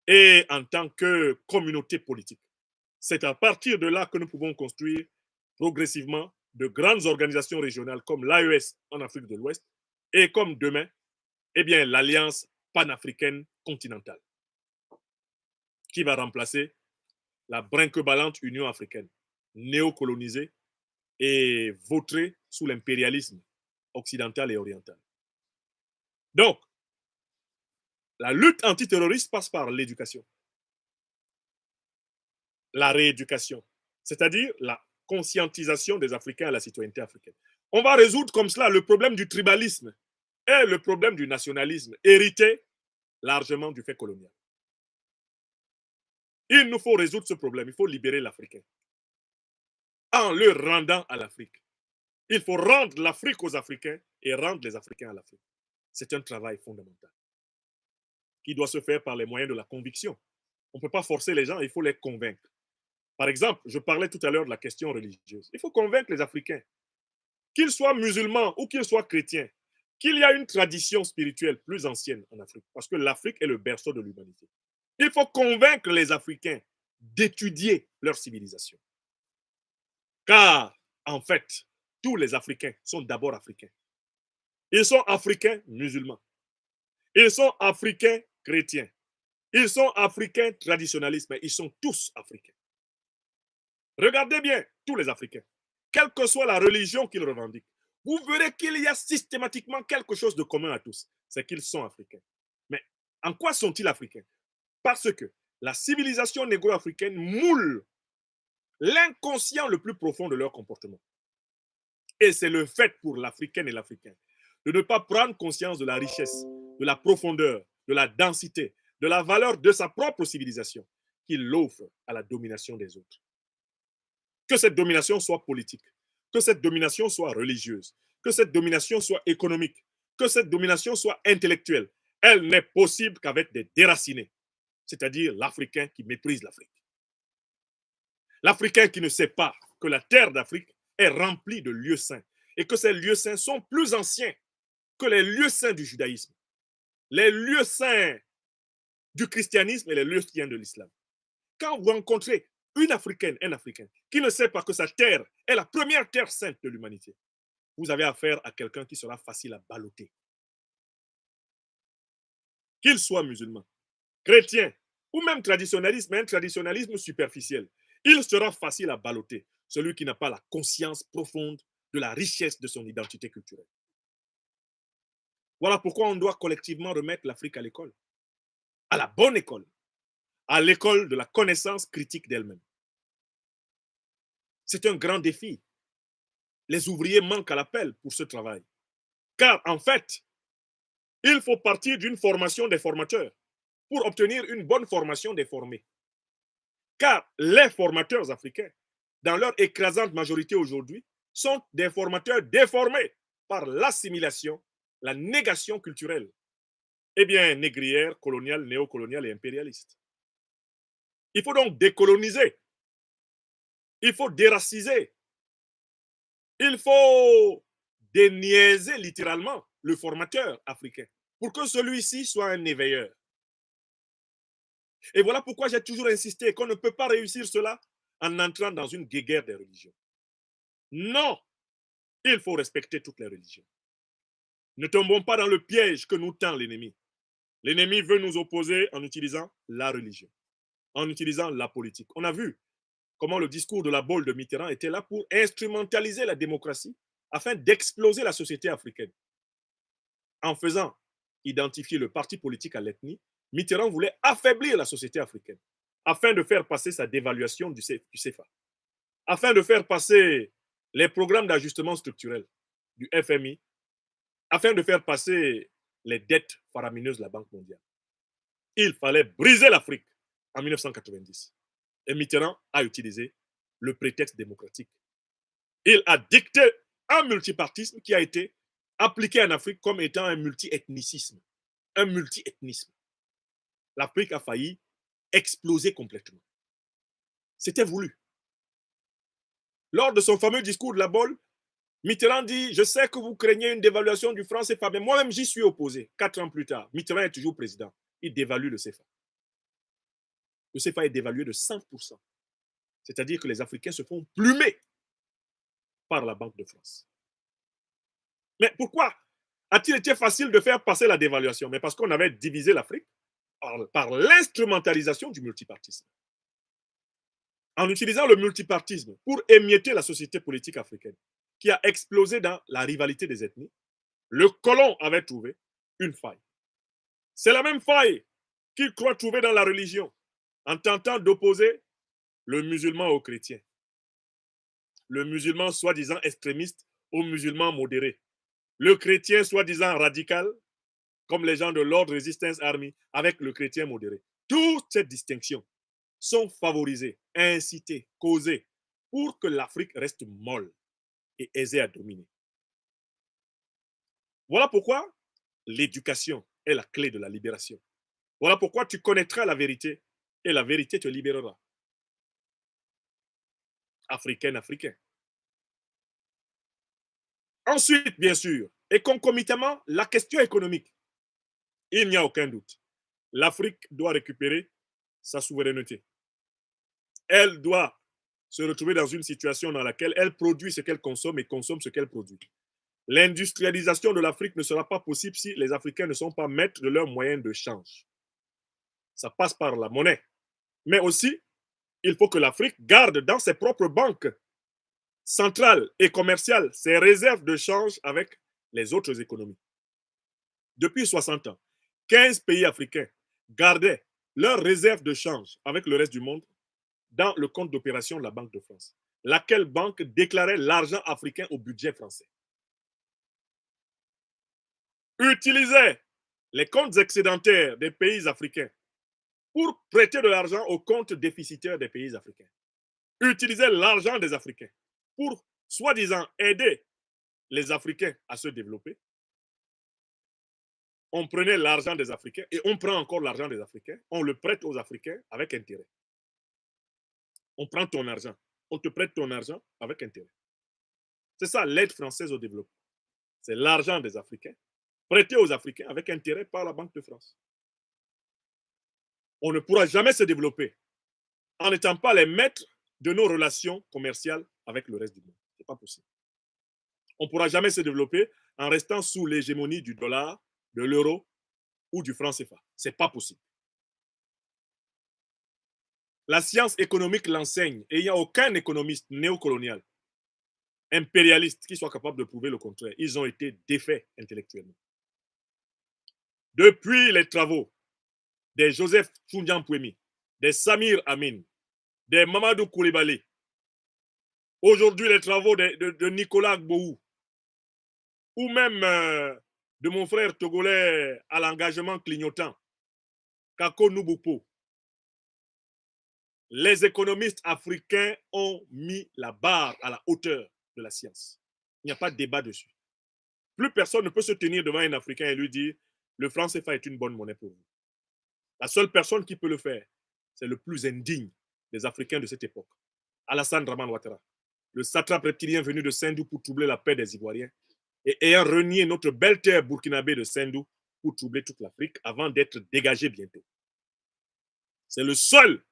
et en tant que communauté politique. C'est à partir de là que nous pouvons construire progressivement de grandes organisations régionales comme l'AES en Afrique de l'Ouest et comme demain, l'Alliance panafricaine continentale qui va remplacer la brinque-ballante Union africaine, néocolonisée et vautrée sous l'impérialisme occidental et oriental. Donc, la lutte antiterroriste passe par l'éducation, la rééducation, c'est-à-dire la conscientisation des Africains à la citoyenneté africaine. On va résoudre comme cela le problème du tribalisme et le problème du nationalisme, hérité largement du fait colonial. Il nous faut résoudre ce problème, il faut libérer l'Africain en le rendant à l'Afrique. Il faut rendre l'Afrique aux Africains et rendre les Africains à l'Afrique. C'est un travail fondamental qui doit se faire par les moyens de la conviction. On ne peut pas forcer les gens, il faut les convaincre. Par exemple, je parlais tout à l'heure de la question religieuse. Il faut convaincre les Africains, qu'ils soient musulmans ou qu'ils soient chrétiens, qu'il y a une tradition spirituelle plus ancienne en Afrique, parce que l'Afrique est le berceau de l'humanité. Il faut convaincre les Africains d'étudier leur civilisation. Car, en fait, tous les Africains sont d'abord africains. Ils sont africains musulmans. Ils sont africains chrétiens. Ils sont africains traditionnalistes, mais ils sont tous africains. Regardez bien tous les Africains, quelle que soit la religion qu'ils revendiquent. Vous verrez qu'il y a systématiquement quelque chose de commun à tous, c'est qu'ils sont africains. Mais en quoi sont-ils africains? Parce que la civilisation négro-africaine moule l'inconscient le plus profond de leur comportement. Et c'est le fait pour l'Africaine et l'Africain de ne pas prendre conscience de la richesse, de la profondeur, de la densité, de la valeur de sa propre civilisation qu'il l'offre à la domination des autres. Que cette domination soit politique, que cette domination soit religieuse, que cette domination soit économique, que cette domination soit intellectuelle, elle n'est possible qu'avec des déracinés, c'est-à-dire l'Africain qui méprise l'Afrique. L'Africain qui ne sait pas que la terre d'Afrique est remplie de lieux saints et que ces lieux saints sont plus anciens que les lieux saints du judaïsme, les lieux saints du christianisme et les lieux saints de l'islam. Quand vous rencontrez une Africaine, un Africain, qui ne sait pas que sa terre est la première terre sainte de l'humanité, vous avez affaire à quelqu'un qui sera facile à balloter. Qu'il soit musulman, chrétien ou même traditionnaliste, mais un traditionnalisme superficiel, il sera facile à balloter, celui qui n'a pas la conscience profonde de la richesse de son identité culturelle. Voilà pourquoi on doit collectivement remettre l'Afrique à l'école, à la bonne école, à l'école de la connaissance critique d'elle-même. C'est un grand défi. Les ouvriers manquent à l'appel pour ce travail. Car en fait, il faut partir d'une formation des formateurs pour obtenir une bonne formation des formés. Car les formateurs africains, dans leur écrasante majorité aujourd'hui, sont des formateurs déformés par l'assimilation, la négation culturelle. Eh bien, négrière, coloniale, néocoloniale et impérialiste. Il faut donc décoloniser. Il faut déraciser. Il faut déniaiser littéralement le formateur africain pour que celui-ci soit un éveilleur. Et voilà pourquoi j'ai toujours insisté qu'on ne peut pas réussir cela en entrant dans une guéguerre des religions. Non, il faut respecter toutes les religions. Ne tombons pas dans le piège que nous tend l'ennemi. L'ennemi veut nous opposer en utilisant la religion, en utilisant la politique. On a vu comment le discours de la Baule de Mitterrand était là pour instrumentaliser la démocratie afin d'exploser la société africaine. En faisant identifier le parti politique à l'ethnie, Mitterrand voulait affaiblir la société africaine afin de faire passer sa dévaluation du CFA, afin de faire passer les programmes d'ajustement structurel du FMI, afin de faire passer les dettes faramineuses de la Banque mondiale. Il fallait briser l'Afrique en 1990. Et Mitterrand a utilisé le prétexte démocratique. Il a dicté un multipartisme qui a été appliqué en Afrique comme étant un multi-ethnicisme. Un multi-ethnisme. L'Afrique a failli exploser complètement. C'était voulu. Lors de son fameux discours de la Baule, Mitterrand dit « Je sais que vous craignez une dévaluation du franc CFA, mais moi-même j'y suis opposé. » 4 ans plus tard, Mitterrand est toujours président. Il dévalue le CFA. Le CFA est dévalué de 100%. C'est-à-dire que les Africains se font plumer par la Banque de France. Mais pourquoi a-t-il été facile de faire passer la dévaluation? Mais parce qu'on avait divisé l'Afrique par l'instrumentalisation du multipartisme. En utilisant le multipartisme pour émietter la société politique africaine, qui a explosé dans la rivalité des ethnies, le colon avait trouvé une faille. C'est la même faille qu'il croit trouver dans la religion, en tentant d'opposer le musulman au chrétien. Le musulman soi-disant extrémiste au musulman modéré. Le chrétien soi-disant radical, comme les gens de l'ordre Resistance Army, avec le chrétien modéré. Toutes ces distinctions sont favorisées, incitées, causées pour que l'Afrique reste molle et aisée à dominer. Voilà pourquoi l'éducation est la clé de la libération. Voilà pourquoi tu connaîtras la vérité et la vérité te libérera. Africaine, africain. Ensuite, bien sûr, et concomitamment, la question économique. Il n'y a aucun doute. L'Afrique doit récupérer sa souveraineté. Elle doit se retrouver dans une situation dans laquelle elle produit ce qu'elle consomme et consomme ce qu'elle produit. L'industrialisation de l'Afrique ne sera pas possible si les Africains ne sont pas maîtres de leurs moyens de change. Ça passe par la monnaie. Mais aussi, il faut que l'Afrique garde dans ses propres banques centrales et commerciales ses réserves de change avec les autres économies. Depuis 60 ans, 15 pays africains gardaient leurs réserves de change avec le reste du monde dans le compte d'opération de la Banque de France, laquelle banque déclarait l'argent africain au budget français. Utilisait les comptes excédentaires des pays africains pour prêter de l'argent aux comptes déficitaires des pays africains. Utilisait l'argent des Africains pour, soi-disant, aider les Africains à se développer. On prenait l'argent des Africains et on prend encore l'argent des Africains, on le prête aux Africains avec intérêt. On prend ton argent, on te prête ton argent avec intérêt. C'est ça l'aide française au développement. C'est l'argent des Africains prêté aux Africains avec intérêt par la Banque de France. On ne pourra jamais se développer en n'étant pas les maîtres de nos relations commerciales avec le reste du monde. Ce n'est pas possible. On ne pourra jamais se développer en restant sous l'hégémonie du dollar, de l'euro ou du franc CFA. Ce n'est pas possible. La science économique l'enseigne et il n'y a aucun économiste néocolonial, impérialiste qui soit capable de prouver le contraire. Ils ont été défaits intellectuellement. Depuis les travaux des Joseph Tchundjian-Pouemi, des Samir Amin, des Mamadou Koulibaly, aujourd'hui les travaux de Nicolas Gbowou, ou même de mon frère togolais à l'engagement clignotant, Kako Nubupo, les économistes africains ont mis la barre à la hauteur de la science. Il n'y a pas de débat dessus. Plus personne ne peut se tenir devant un Africain et lui dire le franc CFA est une bonne monnaie pour vous. La seule personne qui peut le faire, c'est le plus indigne des Africains de cette époque, Alassane Dramane Ouattara, le satrape reptilien venu de Sendou pour troubler la paix des Ivoiriens et ayant renié notre belle terre burkinabé de Sendou pour troubler toute l'Afrique avant d'être dégagé bientôt. C'est le seul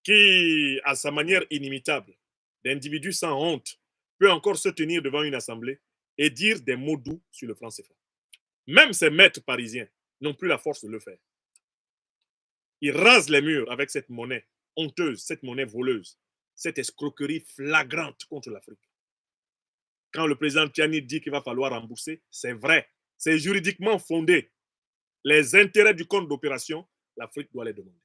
qui, à sa manière inimitable, d'individu sans honte, peut encore se tenir devant une assemblée et dire des mots doux sur le franc CFA. Même ses maîtres parisiens n'ont plus la force de le faire. Ils rasent les murs avec cette monnaie honteuse, cette monnaie voleuse, cette escroquerie flagrante contre l'Afrique. Quand le président Tiani dit qu'il va falloir rembourser, c'est vrai, c'est juridiquement fondé. Les intérêts du compte d'opération, l'Afrique doit les demander.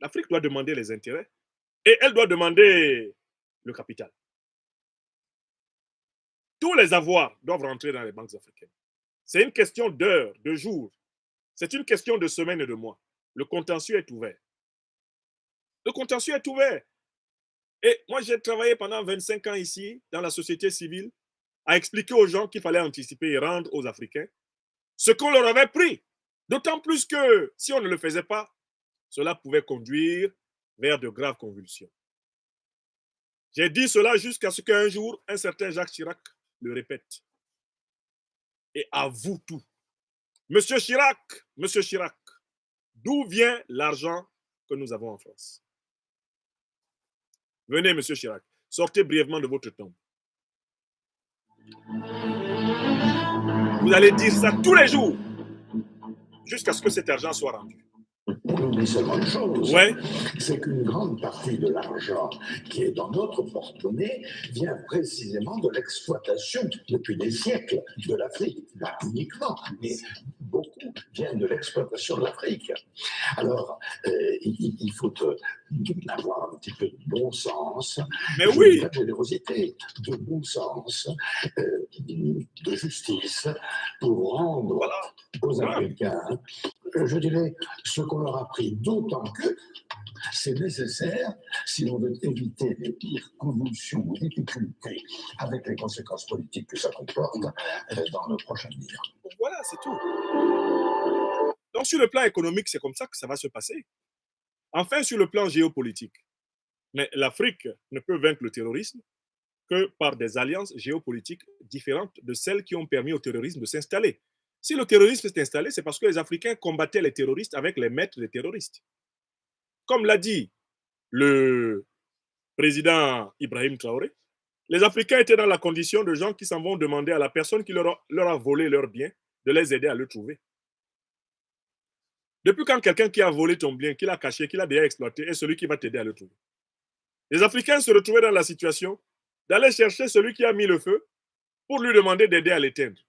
L'Afrique doit demander les intérêts et elle doit demander le capital. Tous les avoirs doivent rentrer dans les banques africaines. C'est une question d'heures, de jours. C'est une question de semaines et de mois. Le contentieux est ouvert. Le contentieux est ouvert. Et moi, j'ai travaillé pendant 25 ans ici, dans la société civile, à expliquer aux gens qu'il fallait anticiper et rendre aux Africains ce qu'on leur avait pris. D'autant plus que si on ne le faisait pas, cela pouvait conduire vers de graves convulsions. J'ai dit cela jusqu'à ce qu'un jour, un certain Jacques Chirac le répète. Et avoue tout. Monsieur Chirac, d'où vient l'argent que nous avons en France? Venez, Monsieur Chirac, sortez brièvement de votre tombe. Vous allez dire ça tous les jours, jusqu'à ce que cet argent soit rendu. On oublie seulement une chose, ouais. C'est qu'une grande partie de l'argent qui est dans notre porte-monnaie vient précisément de l'exploitation depuis des siècles de l'Afrique. Pas uniquement, mais beaucoup viennent de l'exploitation de l'Afrique. Alors, il faut avoir un petit peu de bon sens, de générosité, de bon sens, de justice pour rendre aux Africains, je dirais, ce qu'on leur a pris, d'autant que c'est nécessaire si l'on veut éviter les pires convulsions ou difficultés avec les conséquences politiques que ça comporte dans le prochain avenir. Voilà, c'est tout. Donc, sur le plan économique, c'est comme ça que ça va se passer. Enfin, sur le plan géopolitique, mais l'Afrique ne peut vaincre le terrorisme que par des alliances géopolitiques différentes de celles qui ont permis au terrorisme de s'installer. Si le terrorisme s'est installé, c'est parce que les Africains combattaient les terroristes avec les maîtres des terroristes. Comme l'a dit le président Ibrahim Traoré, les Africains étaient dans la condition de gens qui s'en vont demander à la personne qui leur a volé leurs biens de les aider à le trouver. Depuis quand quelqu'un qui a volé ton bien, qui l'a caché, qui l'a déjà exploité, est celui qui va t'aider à le trouver? Les Africains se retrouvaient dans la situation d'aller chercher celui qui a mis le feu pour lui demander d'aider à l'éteindre.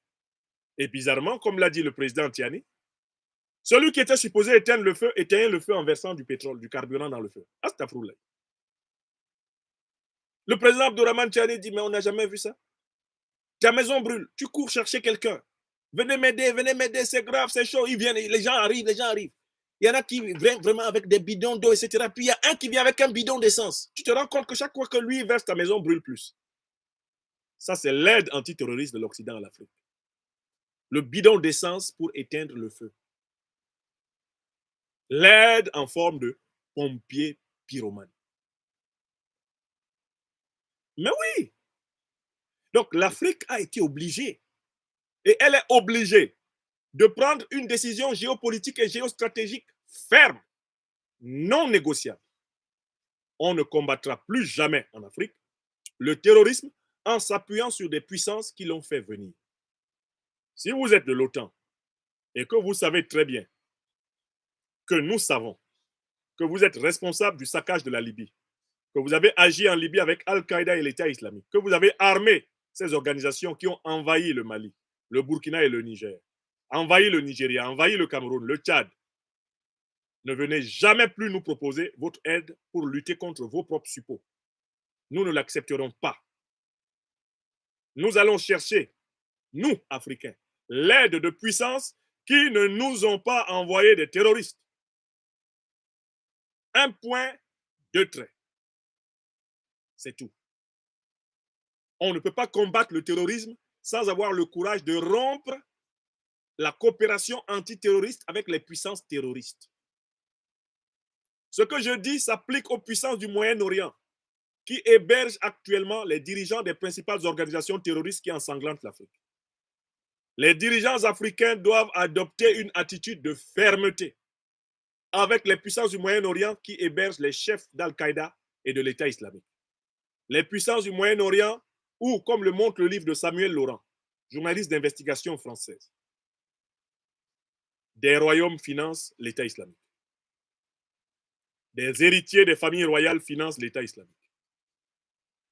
Et bizarrement, comme l'a dit le président Tiani, celui qui était supposé éteindre le feu éteignait le feu en versant du pétrole, du carburant dans le feu. Astaghfirullah. Le président Abdourahmane Tiani dit, mais on n'a jamais vu ça. Ta maison brûle, tu cours chercher quelqu'un. Venez m'aider, c'est grave, c'est chaud. Ils viennent, les gens arrivent. Il y en a qui viennent vraiment avec des bidons d'eau, etc. Puis il y a un qui vient avec un bidon d'essence. Tu te rends compte que chaque fois que lui verse, ta maison brûle plus. Ça, c'est l'aide antiterroriste de l'Occident à l'Afrique. Le bidon d'essence pour éteindre le feu. L'aide en forme de pompier pyromane. Mais oui! Donc l'Afrique a été obligée, et elle est obligée, de prendre une décision géopolitique et géostratégique ferme, non négociable. On ne combattra plus jamais en Afrique le terrorisme en s'appuyant sur des puissances qui l'ont fait venir. Si vous êtes de l'OTAN et que vous savez très bien que nous savons que vous êtes responsable du saccage de la Libye, que vous avez agi en Libye avec Al-Qaïda et l'État islamique, que vous avez armé ces organisations qui ont envahi le Mali, le Burkina et le Niger, envahi le Nigeria, envahi le Cameroun, le Tchad, ne venez jamais plus nous proposer votre aide pour lutter contre vos propres suppôts. Nous ne l'accepterons pas. Nous allons chercher, nous, Africains, l'aide de puissances qui ne nous ont pas envoyé des terroristes. Un point, deux traits. C'est tout. On ne peut pas combattre le terrorisme sans avoir le courage de rompre la coopération antiterroriste avec les puissances terroristes. Ce que je dis s'applique aux puissances du Moyen-Orient qui hébergent actuellement les dirigeants des principales organisations terroristes qui ensanglantent l'Afrique. Les dirigeants africains doivent adopter une attitude de fermeté avec les puissances du Moyen-Orient qui hébergent les chefs d'Al-Qaïda et de l'État islamique. Les puissances du Moyen-Orient où, comme le montre le livre de Samuel Laurent, journaliste d'investigation française, des royaumes financent l'État islamique. Des héritiers des familles royales financent l'État islamique.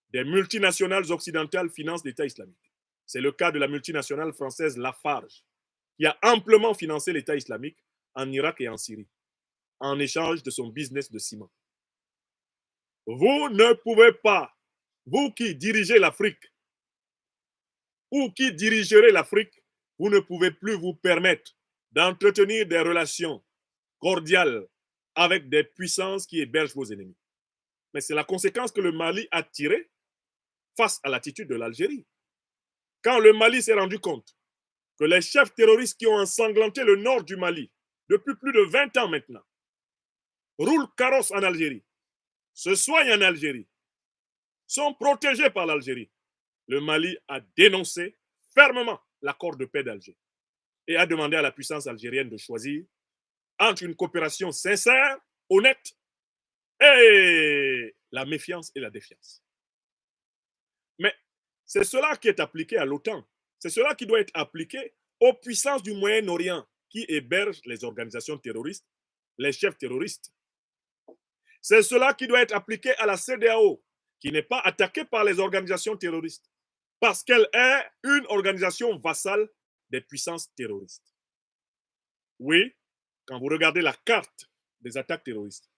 Des multinationales occidentales financent l'État islamique. C'est le cas de la multinationale française Lafarge, qui a amplement financé l'État islamique en Irak et en Syrie, en échange de son business de ciment. Vous ne pouvez pas, vous qui dirigez l'Afrique, ou qui dirigerez l'Afrique, vous ne pouvez plus vous permettre d'entretenir des relations cordiales avec des puissances qui hébergent vos ennemis. Mais c'est la conséquence que le Mali a tirée face à l'attitude de l'Algérie. Quand le Mali s'est rendu compte que les chefs terroristes qui ont ensanglanté le nord du Mali depuis plus de 20 ans maintenant roulent carrosse en Algérie, se soignent en Algérie, sont protégés par l'Algérie, le Mali a dénoncé fermement l'accord de paix d'Alger et a demandé à la puissance algérienne de choisir entre une coopération sincère, honnête, et la méfiance et la défiance. Mais c'est cela qui est appliqué à l'OTAN. C'est cela qui doit être appliqué aux puissances du Moyen-Orient qui hébergent les organisations terroristes, les chefs terroristes. C'est cela qui doit être appliqué à la CEDEAO, qui n'est pas attaquée par les organisations terroristes, parce qu'elle est une organisation vassale des puissances terroristes. Oui, quand vous regardez la carte des attaques terroristes,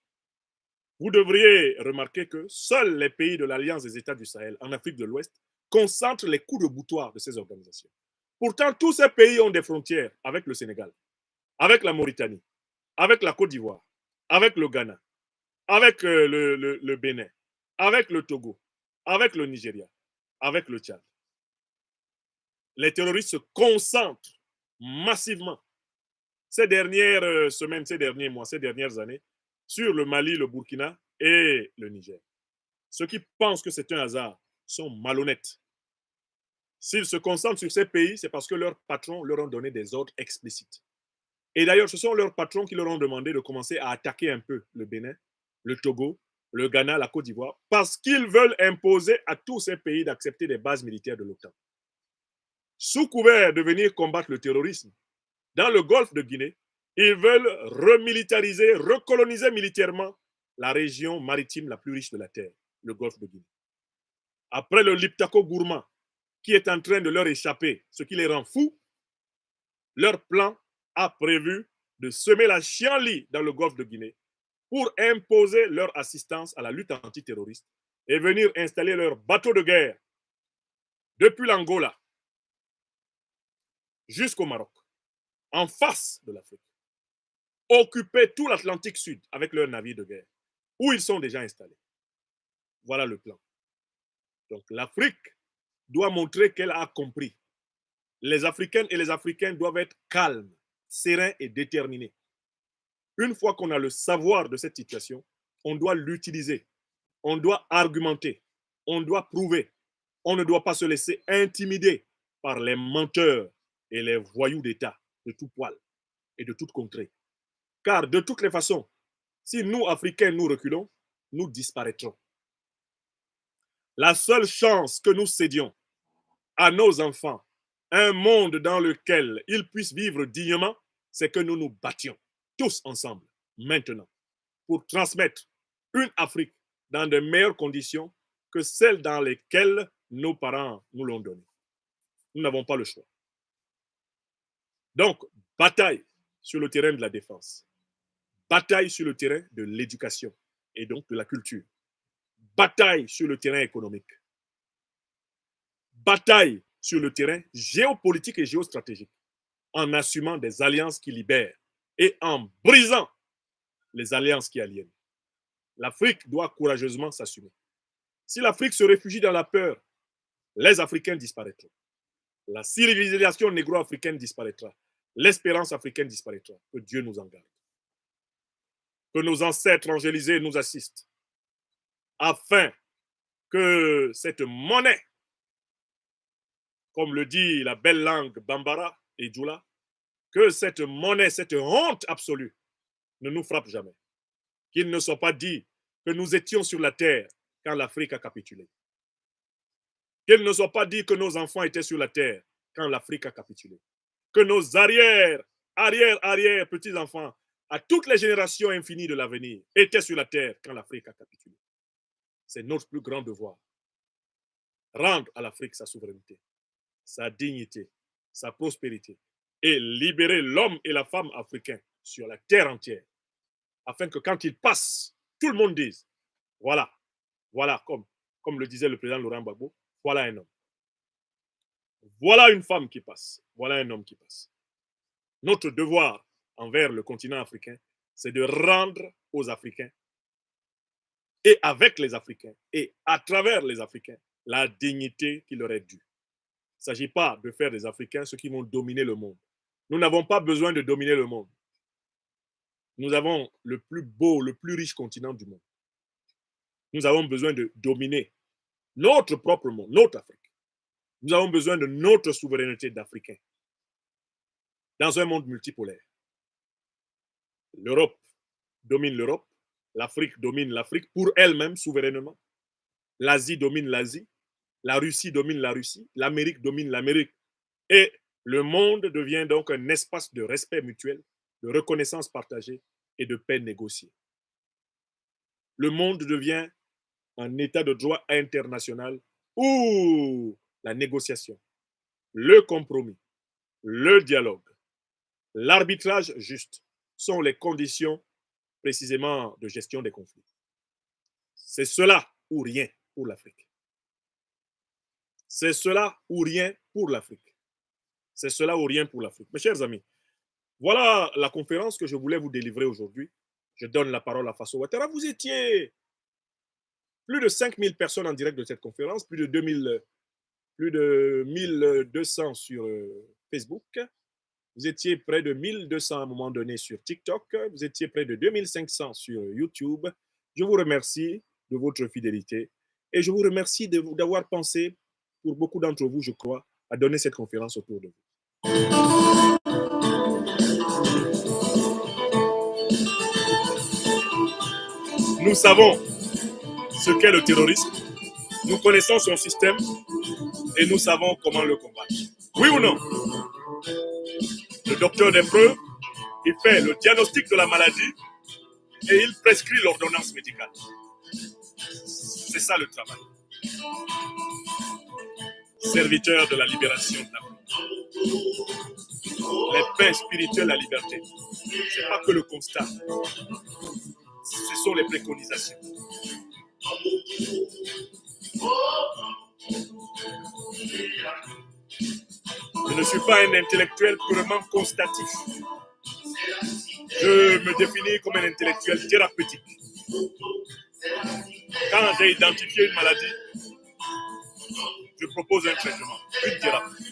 vous devriez remarquer que seuls les pays de l'Alliance des États du Sahel en Afrique de l'Ouest concentrent les coups de boutoir de ces organisations. Pourtant, tous ces pays ont des frontières avec le Sénégal, avec la Mauritanie, avec la Côte d'Ivoire, avec le Ghana, avec le Bénin, avec le Togo, avec le Nigeria, avec le Tchad. Les terroristes se concentrent massivement ces dernières semaines, ces derniers mois, ces dernières années sur le Mali, le Burkina et le Niger. Ceux qui pensent que c'est un hasard sont malhonnêtes. S'ils se concentrent sur ces pays, c'est parce que leurs patrons leur ont donné des ordres explicites. Et d'ailleurs, ce sont leurs patrons qui leur ont demandé de commencer à attaquer un peu le Bénin, le Togo, le Ghana, la Côte d'Ivoire, parce qu'ils veulent imposer à tous ces pays d'accepter des bases militaires de l'OTAN. Sous couvert de venir combattre le terrorisme, dans le golfe de Guinée, ils veulent remilitariser, recoloniser militairement la région maritime la plus riche de la Terre, le golfe de Guinée. Après le Liptako Gourma, qui est en train de leur échapper, ce qui les rend fous, leur plan a prévu de semer la chienlit dans le golfe de Guinée pour imposer leur assistance à la lutte antiterroriste et venir installer leurs bateaux de guerre depuis l'Angola jusqu'au Maroc, en face de l'Afrique, occuper tout l'Atlantique Sud avec leurs navires de guerre, où ils sont déjà installés. Voilà le plan. Donc l'Afrique doit montrer qu'elle a compris. Les Africaines et les Africains doivent être calmes, sereins et déterminés. Une fois qu'on a le savoir de cette situation, on doit l'utiliser, on doit argumenter, on doit prouver. On ne doit pas se laisser intimider par les menteurs et les voyous d'État de tout poil et de toute contrée. Car de toutes les façons, si nous, Africains, nous reculons, nous disparaîtrons. La seule chance que nous cédions à nos enfants, un monde dans lequel ils puissent vivre dignement, c'est que nous nous battions tous ensemble, maintenant, pour transmettre une Afrique dans de meilleures conditions que celles dans lesquelles nos parents nous l'ont donnée. Nous n'avons pas le choix. Donc, bataille sur le terrain de la défense, bataille sur le terrain de l'éducation et donc de la culture, bataille sur le terrain économique, bataille sur le terrain géopolitique et géostratégique, en assumant des alliances qui libèrent et en brisant les alliances qui aliènent. L'Afrique doit courageusement s'assumer. Si l'Afrique se réfugie dans la peur, les Africains disparaîtront. La civilisation négro-africaine disparaîtra. L'espérance africaine disparaîtra. Que Dieu nous en garde. Que nos ancêtres angélisés nous assistent. Afin que cette monnaie, comme le dit la belle langue Bambara et Djoula, que cette monnaie, cette honte absolue, ne nous frappe jamais. Qu'il ne soit pas dit que nous étions sur la terre quand l'Afrique a capitulé. Qu'il ne soit pas dit que nos enfants étaient sur la terre quand l'Afrique a capitulé. Que nos arrière, petits-enfants, à toutes les générations infinies de l'avenir, étaient sur la terre quand l'Afrique a capitulé. C'est notre plus grand devoir. Rendre à l'Afrique sa souveraineté, sa dignité, sa prospérité et libérer l'homme et la femme africains sur la terre entière, afin que quand ils passent, tout le monde dise, voilà, comme le disait le président Laurent Gbagbo, voilà un homme. Voilà une femme qui passe. Voilà un homme qui passe. Notre devoir envers le continent africain, c'est de rendre aux Africains et avec les Africains et à travers les Africains la dignité qui leur est due. Il ne s'agit pas de faire des Africains ceux qui vont dominer le monde. Nous n'avons pas besoin de dominer le monde. Nous avons le plus beau, le plus riche continent du monde. Nous avons besoin de dominer notre propre monde, notre Afrique. Nous avons besoin de notre souveraineté d'Africains dans un monde multipolaire. L'Europe domine l'Europe, l'Afrique domine l'Afrique pour elle-même souverainement. L'Asie domine l'Asie, la Russie domine la Russie, l'Amérique domine l'Amérique. Et le monde devient donc un espace de respect mutuel, de reconnaissance partagée et de paix négociée. Le monde devient un état de droit international où la négociation, le compromis, le dialogue, l'arbitrage juste sont les conditions précisément de gestion des conflits. C'est cela ou rien pour l'Afrique. C'est cela ou rien pour l'Afrique. C'est cela ou rien pour l'Afrique. Mes chers amis, voilà la conférence que je voulais vous délivrer aujourd'hui. Je donne la parole à Faso Ouattara. Vous étiez plus de 5000 personnes en direct de cette conférence, plus de 1200 sur Facebook. Vous étiez près de 1200 à un moment donné sur TikTok. Vous étiez près de 2500 sur YouTube. Je vous remercie de votre fidélité et je vous remercie d'avoir pensé, pour beaucoup d'entre vous, je crois, à donner cette conférence autour de vous. Nous savons ce qu'est le terrorisme, nous connaissons son système et nous savons comment le combattre. Oui ou non? Le docteur d'épreuve, il fait le diagnostic de la maladie et il prescrit l'ordonnance médicale. C'est ça le travail. Serviteur de la libération de l'Afrique. Les paix spirituelles, la liberté. Ce n'est pas que le constat. Ce sont les préconisations. Je ne suis pas un intellectuel purement constatif. Je me définis comme un intellectuel thérapeutique. Quand j'ai identifié une maladie, je propose un traitement, une thérapie.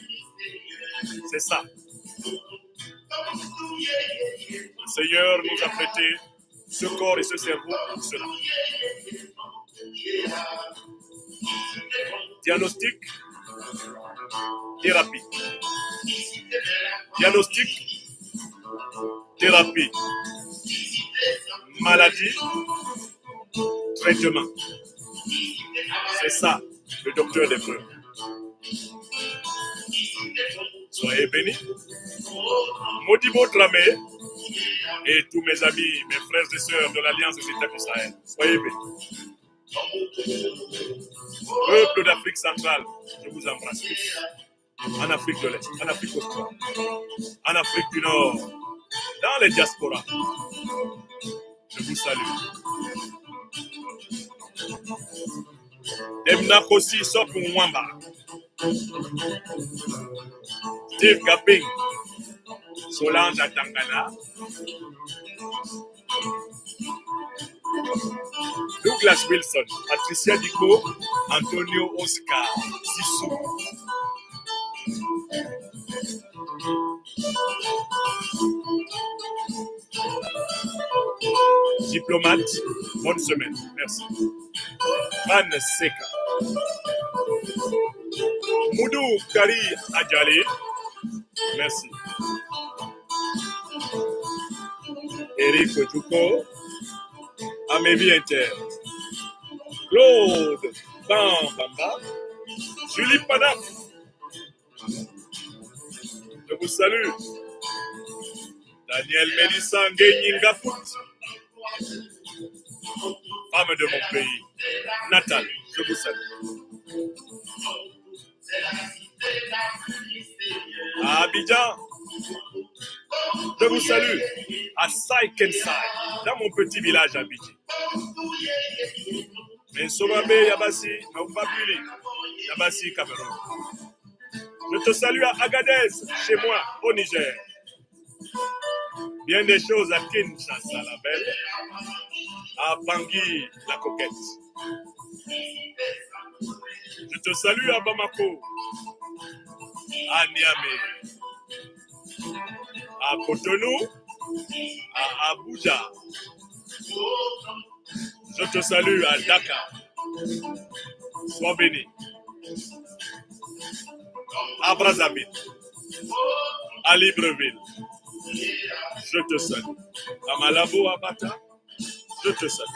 C'est ça. Le Seigneur nous a prêté ce corps et ce cerveau pour cela. Diagnostic, thérapie. Diagnostic, thérapie. Maladie, traitement. C'est ça, le docteur des preuves. Soyez bénis. Modibo Dramé et tous mes amis, mes frères et sœurs de l'Alliance des États d'Israël, soyez bénis. Peuple d'Afrique centrale, je vous embrasse tous. En Afrique de l'Est, en Afrique australe, en Afrique du Nord, dans les diasporas, je vous salue. Demnakosi Sopu Mwamba, Steve Gaping, Solange Atangana, Douglas Wilson, Patricia Diko, Antonio Oscar Sissou. Diplomate, bonne semaine, merci. Van Seka. Moudou Kari Adjali, merci. Eric Djouko, Amélie Inter. Claude Bamba, Julie Padaf. Je vous salue. Daniel Mélissa Ngengaput, femme de mon pays. Natal, je vous salue. À Abidjan, je vous salue. À Saïkensai, dans mon petit village Abidjan. Mais Somabe Yabasi, Naoubabili, Yabasi Cameroun. Je te salue à Agadez, chez moi, au Niger. Bien des choses à Kinshasa, la belle. À Bangui, la coquette. Je te salue à Bamako, à Niamey, à Cotonou, à Abuja. Je te salue à Dakar. Sois béni. À Brazzaville, à Libreville. Je te salue. À Malabo, à Bata, je te salue.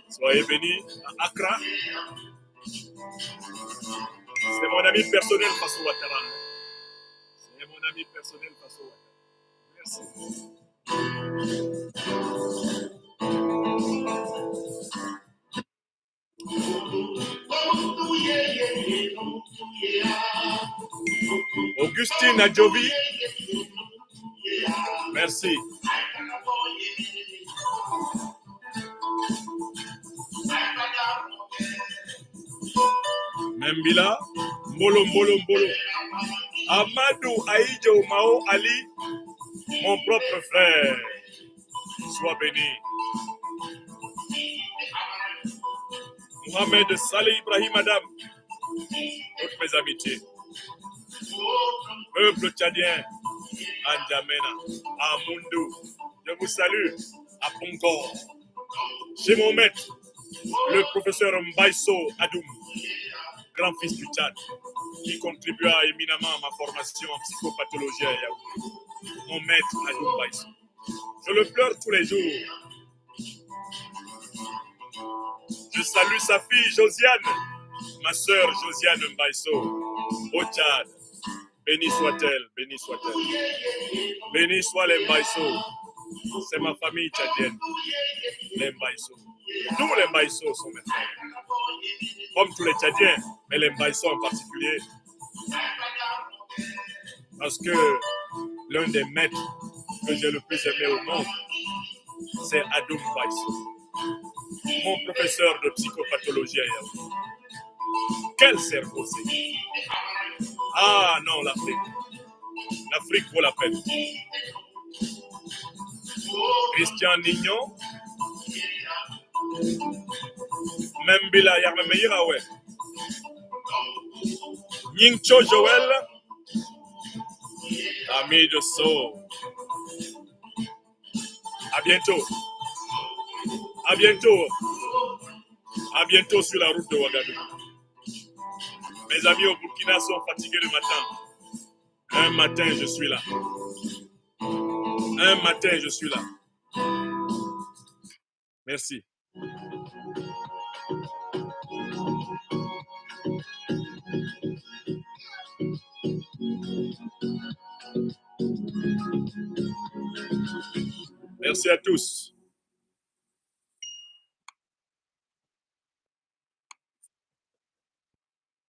Soyez bénis à Accra. C'est mon ami personnel face au Ouattara. C'est mon ami personnel face au Ouattara. Merci. Augustine Adjovi, merci. Membila, Mbolo. Amadou Aïdjo Mao Ali, mon propre frère, sois béni. Mohamed Saleh Ibrahim Adam, toutes mes amitiés. Peuple tchadien, Anjamena, à Mundu, je vous salue, à Pongor. Chez mon maître, le professeur Mbaïso Adoum. grand-fils du Tchad, qui contribua éminemment à ma formation en psychopathologie à Yaoundé. Mon maître Adoum Baïsso. Je le pleure tous les jours. Je salue sa fille Josiane, ma sœur Josiane Mbaïsso, au Tchad. Béni soit-elle, béni soit-elle. Béni soit les Mbaïsso. C'est ma famille tchadienne, les Mbaïsso. Tous les Mbaïsso sont mes frères. Comme tous les Tchadiens, mais les Mbaïsso en particulier. Parce que l'un des maîtres que j'ai le plus aimé au monde, c'est Adoum Baïsso, mon professeur de psychopathologie à Yaoundé. Quel cerveau c'est! Ah non, l'Afrique. L'Afrique vaut la peine. Christian Nignon, Membila Yarmemeirawe, Ningcho Joël, ami de Sceaux. À bientôt. À bientôt. À bientôt sur la route de Ouagadougou. Mes amis au Burkina sont fatigués le matin. Un matin, je suis là. Un matin, je suis là. Merci. Merci à tous.